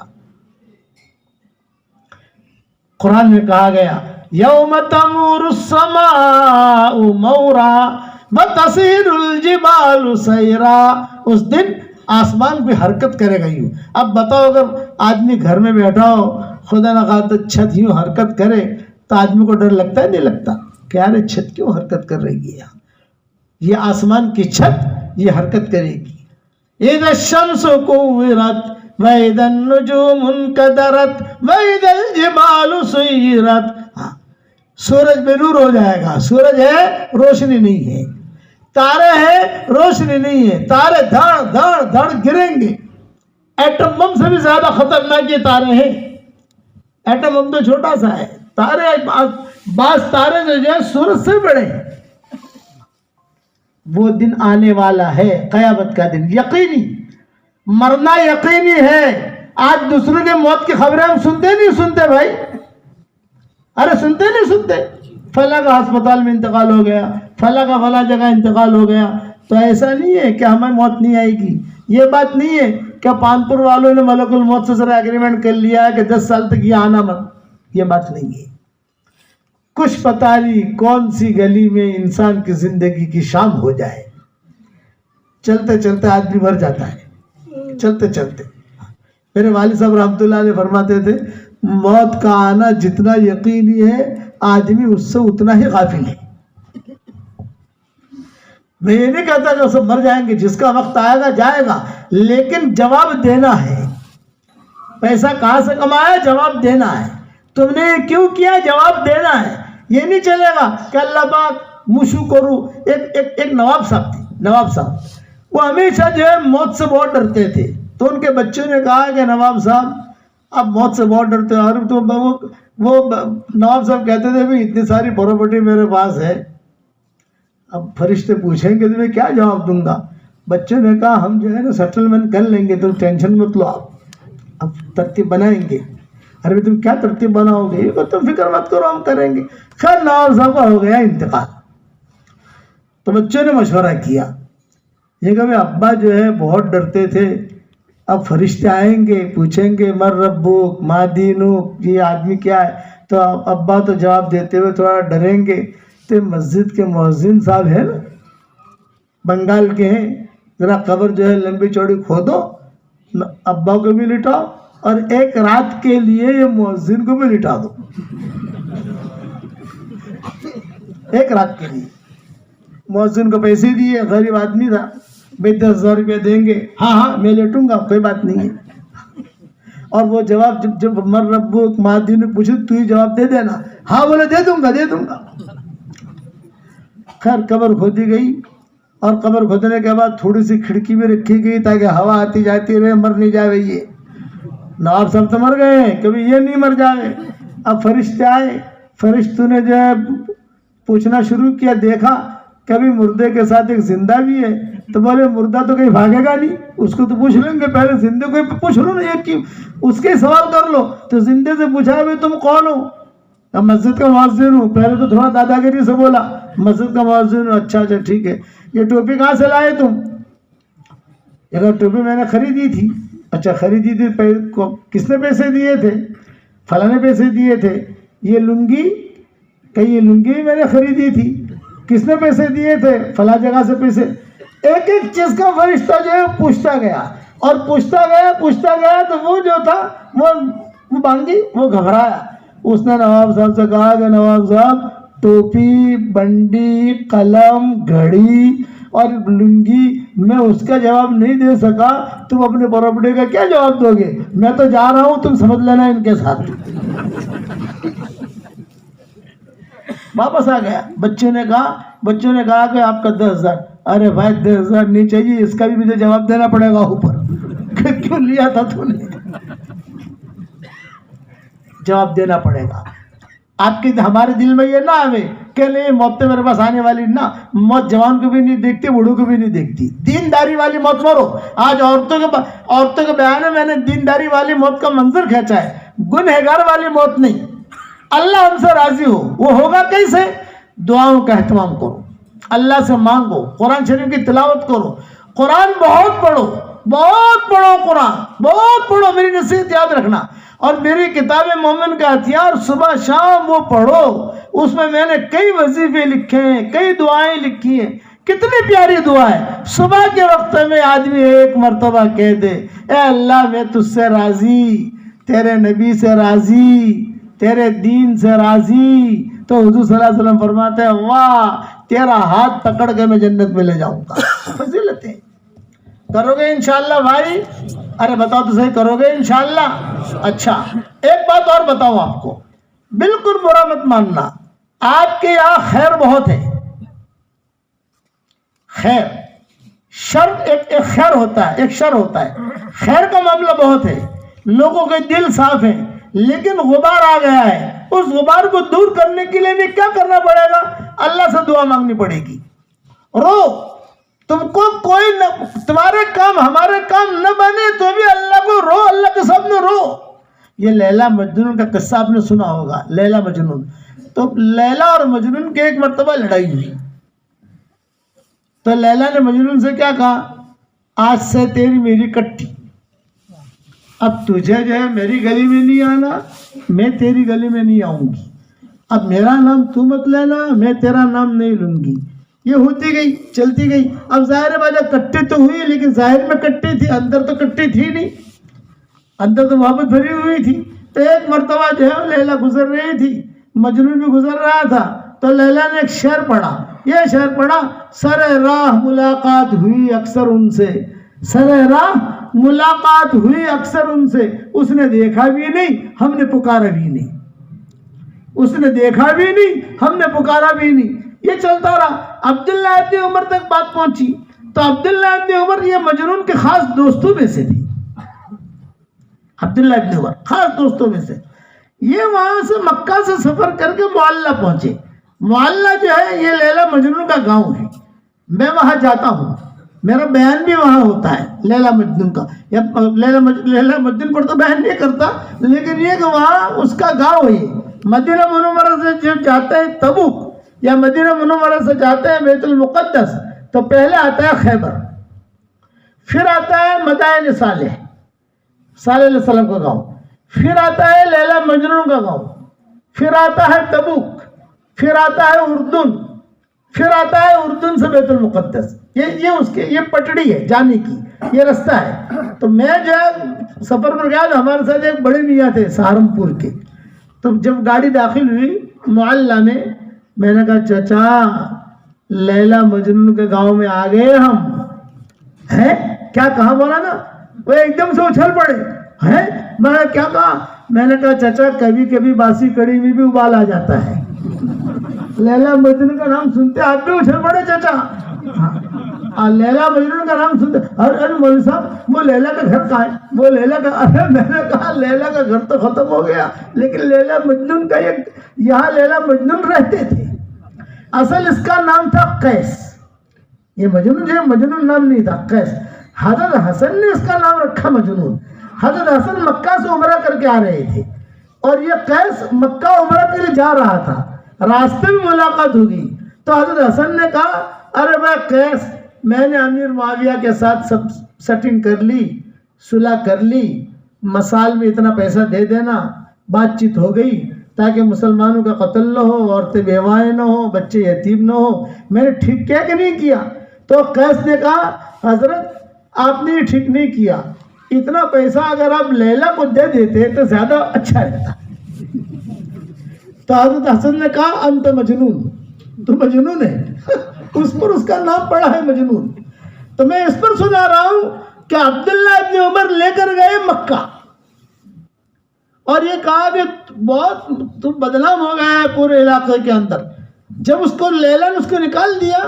قرآن میں کہا گیا یوم تمور السماء مورا وتصیر الجبال سیرا. اس دن آسمان بھی حرکت کرے گا یوں. اب بتاؤ اگر آدمی گھر میں بیٹھا ہو، خدا نہ خواستہ چھت یوں حرکت کرے تو آدمی کو ڈر لگتا ہے نہیں لگتا کہ یار چھت کیوں حرکت کر رہی ہے؟ یہ آسمان کی چھت یہ حرکت کرے گی. اذا الشمس كورت واذا النجوم انكدرت واذا الجبال سيرت. سورج بے نور ہو جائے گا. سورج ہے روشنی نہیں ہے، تارے ہیں روشنی نہیں ہے، تارے دھڑ دھڑ دھڑ گریں گے. ایٹم بم سے بھی زیادہ خطرناک یہ تارے ہیں. ایٹم بم تو چھوٹا سا ہے، تارے بعض تارے جو ہے سورج سے بڑے ہیں. وہ دن آنے والا ہے قیامت کا دن, یقینی مرنا یقینی ہے. آج دوسروں کے موت کی خبریں ہم سنتے نہیں سنتے بھائی, ارے سنتے نہیں سنتے, فلاں کا ہسپتال میں انتقال ہو گیا, فلاں کا فلاں جگہ انتقال ہو گیا. تو ایسا نہیں ہے کہ ہمیں موت نہیں آئے گی, یہ بات نہیں ہے کہ پانپور والوں نے ملک الموت سے ذرا ایگریمنٹ کر لیا ہے کہ 10 سال تک یہ آنا مت, یہ بات نہیں ہے. کچھ پتہ نہیں کون سی گلی میں انسان کی زندگی کی شام ہو جائے, چلتے چلتے آدمی مر جاتا ہے, چلتے چلتے. میرے والد صاحب رحمۃ اللہ علیہ فرماتے تھے موت کا آنا جتنا یقینی ہے آدمی اس سے اتنا ہی غافل ہے. میں یہ نہیں کہتا کہ سب مر جائیں گے, جس کا وقت آئے گا جائے گا, لیکن جواب دینا ہے. پیسہ کہاں سے کمایا, جواب دینا ہے. تم نے یہ کیوں کیا, جواب دینا ہے. یہ نہیں چلے گا کہ اللہ پاک مشو کرو. ایک نواب صاحب تھے, نواب صاحب وہ ہمیشہ جو ہے موت سے بہت ڈرتے تھے. تو ان کے بچوں نے کہا کہ نواب صاحب آپ موت سے بہت ڈرتے ہو. اور تو وہ نواب صاحب کہتے تھے بھی اتنی ساری پراپرٹی میرے پاس ہے, اب فرشتے پوچھیں گے تو میں کیا جواب دوں گا. بچوں نے کہا ہم جو ہے نا سیٹلمنٹ کر لیں گے, تم ٹینشن مت لو, آپ اب ترتیب بنائیں گے. ارے تم کیا ترتیب بناؤ گے, یہ تم فکر مت کرو ہم کریں گے. خیر نواب صاحب کا ہو گیا انتقال. تو بچوں نے مشورہ کیا, یہ کہ ابا جو ہے بہت ڈرتے تھے, اب فرشتے آئیں گے پوچھیں گے مر ربک ما دینک, یہ آدمی کیا ہے. تو ابا تو جواب دیتے ہوئے تھوڑا ڈریں گے. تو مسجد کے مؤذن صاحب ہیں نا, بنگال کے ہیں, ذرا قبر جو ہے لمبی چوڑی کھودو, ابا کو بھی لٹاؤ اور ایک رات کے لیے یہ مؤذن کو بھی لٹا دو, ایک رات کے لیے. مؤذن کو پیسے دیے, غریب آدمی تھا, بھائی 10,000 روپے دیں گے, ہاں ہاں میں لیٹوں گا, کوئی بات نہیں ہے. اور وہ جواب جب مر ربک ما دینک پوچھے تو ہی جواب دے دینا, ہاں بولے دے دوں گا دے دوں گا. خیر قبر کھودی گئی, اور قبر کھودنے کے بعد تھوڑی سی کھڑکی بھی رکھی گئی تاکہ ہوا آتی جاتی رہے, مر نہیں جائے. یہ نواب صاحب تو مر گئے ہیں, کبھی یہ نہیں مر جائے. اب فرشتے آئے, فرشتوں نے جو ہے پوچھنا شروع کیا, دیکھا کبھی مردے کے ساتھ ایک زندہ بھی ہے. تو بولے مردہ تو کہیں بھاگے گا نہیں, اس کو تو پوچھ لیں گے, پہلے زندے کو پوچھ لو نا, یہ کیوں اس کے سوال کر لو. تو زندے سے پوچھا بھائی تم کون ہو, اب مسجد کا مؤذن ہوں. پہلے تو تھوڑا دادا گیری سے بولا, مسجد کا مؤذن ہوں. اچھا اچھا ٹھیک ہے, یہ ٹوپی کہاں سے لائے تم؟ اگر ٹوپی میں نے خریدی تھی. اچھا خریدی تھی, کس نے پیسے دیے تھے؟ فلاں نے پیسے دیے تھے. یہ لنگی, کہ یہ لنگی بھی میں نے خریدی تھی, کس نے پیسے دیے تھے؟ فلاں جگہ سے پیسے. ایک ایک چیز کا فرشتہ جو ہے پوچھتا گیا اور پوچھتا گیا. تو وہ جو تھا وہ بانگی, وہ گھبرایا. اس نے نواب صاحب سے کہا کہ نواب صاحب ٹوپی, بنڈی, قلم, گھڑی اور لنگی میں اس کا جواب نہیں دے سکا, تم اپنے پراپرٹی کا کیا جواب دو گے؟ میں تو جا رہا ہوں, تم سمجھ لینا ان کے ساتھ. واپس آ گیا. بچوں نے کہا کہ آپ کا 10,000. ارے بھائی 10,000 نہیں چاہیے, اس کا بھی مجھے جواب دینا پڑے گا اوپر, کیوں لیا تھا تو نے, جواب دینا پڑے گا. آپ کے ہمارے دل میں یہ نہ آئے کہ نہیں موت تو میرے پاس آنے والی نہ, موت جوان کو بھی نہیں دیکھتی, بوڑھوں کو بھی نہیں دیکھتی. دینداری والی موت مرو. آج عورتوں کے بیان میں نے دینداری والی موت کا منظر کھینچا ہے, گنہگار والی موت نہیں. اللہ ہم سے راضی ہو, وہ ہوگا کیسے؟ دعاؤں کا اہتمام کرو, اللہ سے مانگو, قرآن شریف کی تلاوت کرو, قرآن بہت پڑھو, قرآن بہت پڑھو. میری نصیحت یاد رکھنا, اور میری کتاب مومن کا ہتھیار صبح شام وہ پڑھو. اس میں نے کئی وظیفے لکھے ہیں, کئی دعائیں لکھی ہیں. کتنی پیاری دعا ہے. صبح کے وقت میں آدمی ایک مرتبہ کہہ دے, اے اللہ میں تجھ سے راضی, تیرے نبی سے راضی, تیرے دین سے راضی. تو حضور صلی اللہ علیہ وسلم فرماتے ہیں واہ, تیرا ہاتھ پکڑ کے میں جنت میں لے جاؤں گا. فضیلتیں کرو گے انشاءاللہ بھائی؟ ارے بتاؤ تو صحیح, کرو گے انشاءاللہ؟ اچھا ایک بات اور بتاؤں آپ کو, بالکل برا مت ماننا, آپ کے یہاں خیر بہت ہے. خیر, شر ایک خیر ہوتا ہے, ایک شر ہوتا ہے. خیر کا معاملہ بہت ہے, لوگوں کے دل صاف ہیں, لیکن غبار آ گیا ہے. اس غبار کو دور کرنے کے لیے بھی کیا کرنا پڑے گا؟ اللہ سے دعا مانگنی پڑے گی. رو، تم کو کوئی نہ، تمہارے کام ہمارے کام نہ بنے تو بھی اللہ کو رو، اللہ کے سامنے رو. یہ لیلا مجنون کا قصہ آپ نے سنا ہوگا، لیلا مجنون. تو لیلا اور مجنون کے ایک مرتبہ لڑائی ہوئی. تو لیلا نے مجنون سے کیا کہا؟ آج سے تیری میری کٹی، اب تجھے جو ہے میری گلی میں نہیں آنا، میں تیری گلی میں نہیں آؤں گی. اب میرا نام تو مت لینا، میں تیرا نام نہیں لوں گی. یہ ہوتی گئی، چلتی گئی. اب ظاہر بات ہے کٹی تو ہوئی، لیکن ظاہر میں کٹی تھی، اندر تو کٹی تھی نہیں، اندر تو محبت بھری ہوئی تھی. تو ایک مرتبہ جو ہے لیلا گزر رہی تھی، مجنون بھی گزر رہا تھا. تو لیلا نے ایک شعر پڑھا، یہ شعر پڑھا: سر راہ ملاقات ہوئی اکثر ان سے، سر راہ ملاقات ہوئی اکثر ان سے، اس نے دیکھا بھی نہیں ہم نے پکارا بھی نہیں، اس نے دیکھا بھی نہیں ہم نے پکارا بھی نہیں. یہ چلتا رہا. عبداللہ ابن عمر تک بات پہنچی. تو عبداللہ ابن عمر یہ مجنون کے خاص دوستوں میں سے تھے. عبداللہ ابن عمر خاص دوستوں میں سے. یہ وہاں سے مکہ سے سفر کر کے معلّہ پہنچے. معلّہ جو ہے یہ لیلا مجنون کا گاؤں ہے. میں وہاں جاتا ہوں، میرا بیان بھی وہاں ہوتا ہے لیلا مجنون کا. یا لیلا مجنون پر تو بیان نہیں کرتا، لیکن یہ کہ وہاں اس کا گاؤں ہے. مدینہ منورہ سے جب جاتے ہیں تبوک یا مدینہ منورہ سے جاتے ہیں بیت المقدس، تو پہلے آتا ہے خیبر، پھر آتا ہے مدائن صالح، صالح علیہ السلام کا گاؤں، پھر آتا ہے لیلا مجنون کا گاؤں، پھر آتا ہے تبوک، پھر آتا ہے اردن، پھر آتا ہے اردن سے بیت المقدس. یہ اس کے یہ پٹڑی ہے جانے کی، یہ رستہ ہے. تو میں جو ہے سفر پر گیا تو ہمارے ساتھ ایک بڑے میاں تھے سہارنپور کے. تو جب گاڑی داخل ہوئی معلّہ میں نے کہا چچا لیلا مجنون کے گاؤں میں آ گئے ہم. ہیں کیا کہا مولانا؟ وہ ایک دم سے اچھل پڑے. ہیں میں نے کیا کہا؟ میں نے کہا چچا کبھی کبھی باسی کڑی میں بھی ابال آ جاتا ہے. لیلا مجنون کا نام سنتے آپ بھی اچھل پڑے چچا. لیلا مجنون کا نام سنتے ارے مولوی صاحب وہ لیلا کا گھر کہاں ہے؟ وہ لیلا کا، ارے میں نے کہا لیلا کا گھر تو ختم ہو گیا، لیکن لیلا مجنون کا یہاں لیلا مجنون رہتے تھے. اصل اس کا نام تھا قیس. یہ مجنون جو ہے مجنون نام نہیں تھا، قیس. حضرت حسن نے اس کا نام رکھا مجنون. حضرت حسن مکہ سے عمرہ کر کے آ رہے تھے اور یہ قیس مکہ عمرہ کے لیے جا رہا تھا. راستے میں ملاقات ہوگی تو حضرت حسن نے کہا ارے بھائی قیس، میں نے امیر معاویہ کے ساتھ سب سیٹنگ کر لی، صلح کر لی، مسال میں اتنا پیسہ دے دینا. بات چیت ہو گئی تاکہ مسلمانوں کا قتل نہ ہو، عورتیں بیوائیں نہ ہو، بچے یتیم نہ ہو. میں نے ٹھیک کیا کہ نہیں کیا؟ تو قیس نے کہا حضرت آپ نے یہ ٹھیک نہیں کیا، اتنا پیسہ اگر آپ لیلا کو دے دیتے تو زیادہ اچھا رہتا. تو حضرت حسن نے کہا انت مجنون، تو مجنون ہے. اس پر اس کا نام پڑا ہے مجنون. تو میں اس پر سنا رہا ہوں کہ عبداللہ ابن عمر لے کر گئے مکہ اور یہ کہا کہ بہت تو بدنام ہو گیا ہے پورے علاقے کے اندر. جب اس کو لیلا نے اس کو نکال دیا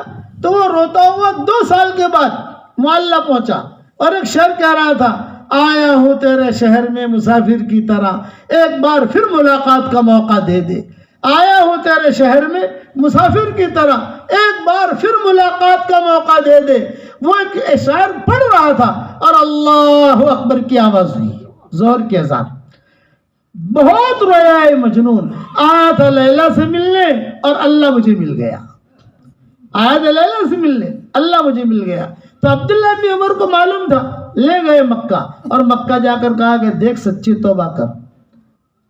تو وہ روتا ہوا 2 سال کے بعد معلّہ پہنچا اور ایک شعر کہہ رہا تھا: آیا ہوں تیرے شہر میں مسافر کی طرح، ایک بار پھر ملاقات کا موقع دے دے. آیا ہوں تیرے شہر میں مسافر کی طرح، ایک بار پھر ملاقات کا موقع دے دے. وہ ایک شعر پڑھ رہا تھا اور اللہ اکبر کی آواز ہوئی، زور کی اذان. بہت رویا ہے مجنون. آیا تھا لیلا سے ملنے اور اللہ مجھے مل گیا. آیا تھا لیلا سے ملنے، اللہ مجھے مل گیا. تو عبداللہ بن عمر کو معلوم تھا، لے گئے مکہ اور مکہ جا کر کہا کہ دیکھ سچی توبہ کر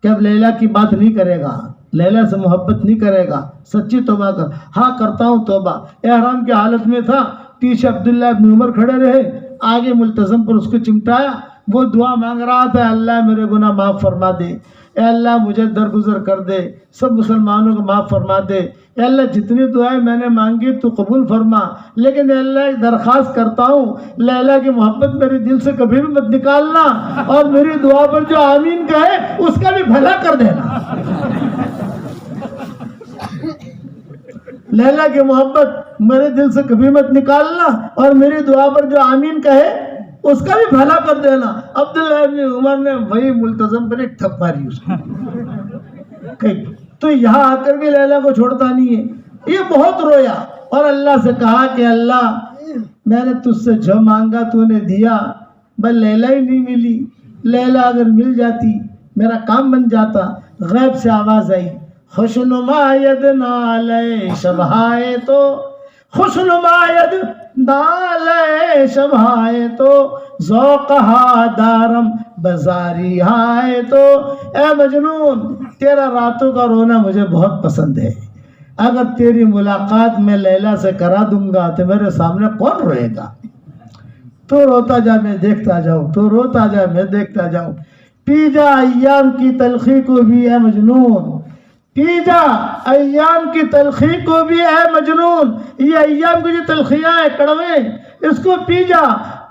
کہ اب لیلا کی بات نہیں کرے گا، لیلا سے محبت نہیں کرے گا، سچی توبہ کر. ہاں کرتا ہوں توبہ. احرام کی حالت میں تھا، پیچھے عبداللہ بن عمر کھڑے رہے، آگے ملتزم پر اس کو چمٹایا. وہ دعا مانگ رہا تھا اللہ میرے گناہ معاف فرما دے، اے اللہ مجھے درگزر کر دے، سب مسلمانوں کو معاف فرما دے، اے اللہ جتنی دعائیں میں نے مانگی تو قبول فرما. لیکن اے اللہ ایک درخواست کرتا ہوں، لیلا کی محبت میرے دل سے کبھی بھی مت نکالنا اور میری دعا پر جو آمین کہے اس کا بھی بھلا کر دینا. لیلا کی محبت میرے دل سے کبھی مت نکالنا اور میری دعا پر جو آمین کہے اس کا بھی بھلا کر دینا. عبداللہ بن عمر نے وہی ملتزم پر ایک تھپ ماری اس کو. کہ تو یہاں آ کر بھی لیلا کو چھوڑتا نہیں ہے. یہ بہت رویا اور اللہ سے کہا کہ اللہ میں نے تجھ سے جو مانگا تو نے دیا، بس لیلا ہی نہیں ملی. لیلا اگر مل جاتی میرا کام بن جاتا. غیب سے آواز آئی، خوشنما ید نالے شبہائے تو، خوشنما ید نالے شبہائے تو، ذوقہا دارم بزاری ہائے تو. اے مجنون تیرا راتوں کا رونا مجھے بہت پسند ہے، اگر تیری ملاقات میں لیلا سے کرا دوں گا تو میرے سامنے کون روئے گا؟ تو روتا جا میں دیکھتا جاؤں، تو روتا جا میں دیکھتا جاؤں. پی جا ایام کی تلخی کو بھی اے مجنون، پی جا ایام کی تلخی کو بھی اے مجنون. یہ ایام کی جو تلخیاں ہیں، کڑوے، اس کو پی جا.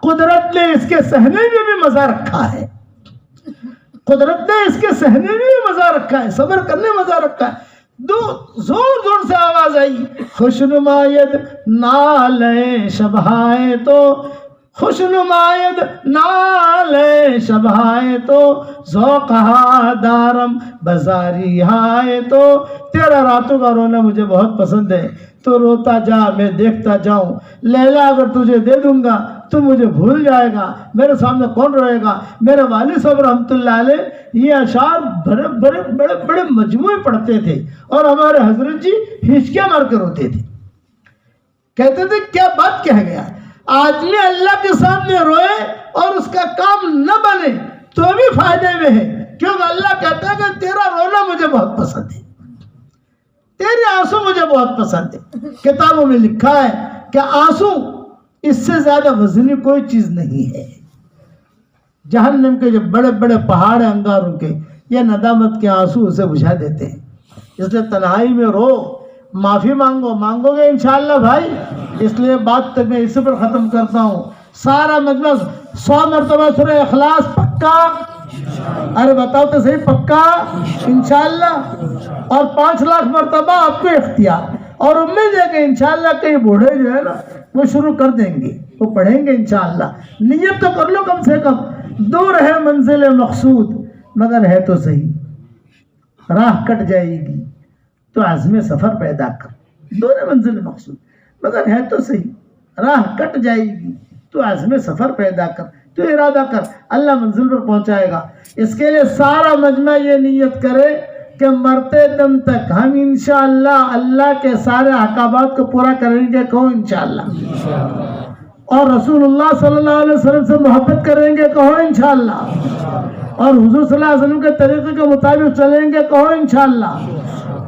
قدرت نے اس کے سہنے میں بھی مزہ رکھا ہے، قدرت نے اس کے سہنے میں بھی مزہ رکھا ہے، صبر کرنے میں مزہ رکھا ہے. زور زور سے آواز آئی، خوشنمایت نالے شبہائے تو، خوشنمایت نالے شبہائے تو، ذوقہا دارم بزاری ہائے تو. تیرا راتوں کا رونا مجھے بہت پسند ہے، تو روتا جا میں دیکھتا جاؤں. لیلا اگر تجھے دے دوں گا تو مجھے بھول جائے گا، میرے سامنے کون روئے گا؟ میرے والد صاحب رحمۃ اللہ علیہ یہ اشعار بڑے بڑے بڑے بڑے مجموعے پڑھتے تھے، اور ہمارے حضرت جی ہچکیاں مار کے روتے تھے. کہتے تھے کیا بات کہہ گیا، آدمی اللہ کے سامنے روئے اور اس کا کام نہ بنے تو بھی فائدے میں ہے، کیونکہ اللہ کہتا ہے کہ تیرا رونا مجھے بہت پسند ہے، تیرے آنسو مجھے بہت پسند ہے. کتابوں میں لکھا ہے کہ آنسو اس سے زیادہ وزنی کوئی چیز نہیں ہے. جہنم کے جو بڑے بڑے پہاڑ ہیں انگاروں کے، یہ ندامت کے آنسو اسے بجھا دیتے ہیں. اس لیے تنہائی میں رو، معافی مانگو، مانگو گے انشاءاللہ بھائی. اس لیے بات تو میں اس پر ختم کرتا ہوں. سارا مجمع 100 مرتبہ سورہ اخلاص پکا؟ ارے بتاؤ تو صحیح، پکا انشاءاللہ؟ اور 5 لاکھ مرتبہ آپ کو اختیار، اور امید ہے کہ انشاءاللہ کئی بوڑھے جو ہے نا وہ شروع کر دیں گے، وہ پڑھیں گے انشاءاللہ. نیت تو کر لو کم سے کم. دور ہے منزل مقصود مگر ہے تو صحیح، راہ کٹ جائے گی تو عزم سفر پیدا کر. دور ہے منزل مقصود مگر ہے تو صحیح، راہ کٹ جائے گی تو عزم سفر پیدا کر. تو ارادہ کر، اللہ منزل پر پہنچائے گا. اس کے لیے سارا مجمع یہ نیت کرے کہ مرتے دم تک ہم انشاءاللہ اللہ کے سارے احکامات کو پورا کریں گے. کہو انشاءاللہ. اور رسول اللہ صلی اللہ علیہ وسلم سے محبت کریں گے. کہو انشاءاللہ. اور حضور صلی اللہ علیہ وسلم کے طریقے کے مطابق چلیں گے. کہو انشاءاللہ.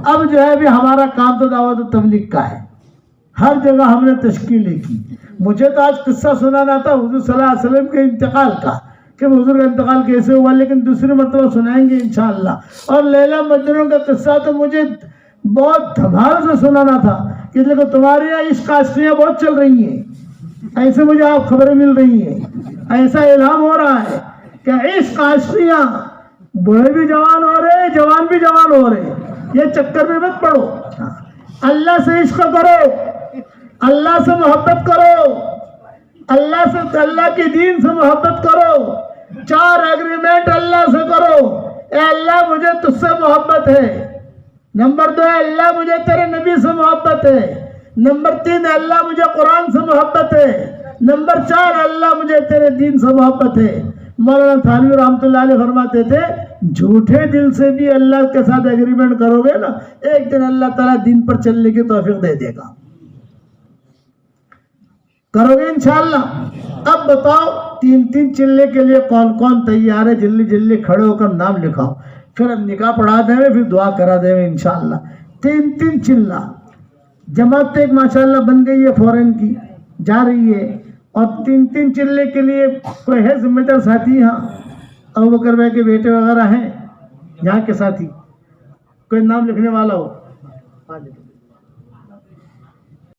اب جو ہے ابھی ہمارا کام تو دعوت و تبلیغ کا ہے، ہر جگہ ہم نے تشکیلیں کی. مجھے تو آج قصہ سنانا تھا حضور صلی اللہ علیہ وسلم کے انتقال کا، کہ حضور کا انتقال کیسے ہوا، لیکن دوسری مرتبہ سنائیں گے انشاءاللہ. اور لیلا مجنون کا قصہ تو مجھے بہت دھمال سے سنانا تھا، اس لیے کہ تمہارے یہاں عشق عاشقیاں بہت چل رہی ہیں، ایسے مجھے آپ خبریں مل رہی ہیں، ایسا الہام ہو رہا ہے کہ عشق عاشقیاں بوڑھے بھی جوان ہو رہے، جوان بھی جوان ہو رہے. یہ چکر میں مت پڑو، اللہ سے عشق کرو، اللہ سے محبت کرو، اللہ سے، اللہ کی دین سے محبت کرو. 4 ایگریمنٹ اللہ سے کرو. اے اللہ مجھے تجھ سے محبت ہے. نمبر 2 اللہ مجھے تیرے نبی سے محبت ہے. نمبر 3 اللہ مجھے قرآن سے محبت ہے. نمبر 4 اللہ مجھے تیرے دین سے محبت ہے. مولانا تھانوی رحمۃ اللہ علیہ فرماتے تھے جھوٹے دل سے بھی اللہ کے ساتھ ایگریمنٹ کرو گے نا، ایک دن اللہ تعالیٰ دین پر چلنے کی توفیق دے دے گا. کرو گے انشاءاللہ. اب بتاؤ 3 چلے کے لیے کون کون تیار ہے؟ جلدی جلدی کھڑے ہو کر نام لکھاؤ، پھر ہم نکاح پڑھا دیں گے، پھر دعا کرا دیں گے انشاءاللہ. 3 چلہ جماعت ایک ماشاءاللہ بن گئی ہے، فورن کی جا رہی ہے. اور 3 چلے کے لیے کوئی ہے ذمہ دار ساتھی؟ ہاں ابوبکر بھائی کے بیٹے وغیرہ ہیں یہاں کے ساتھی، کوئی نام لکھنے والا ہو؟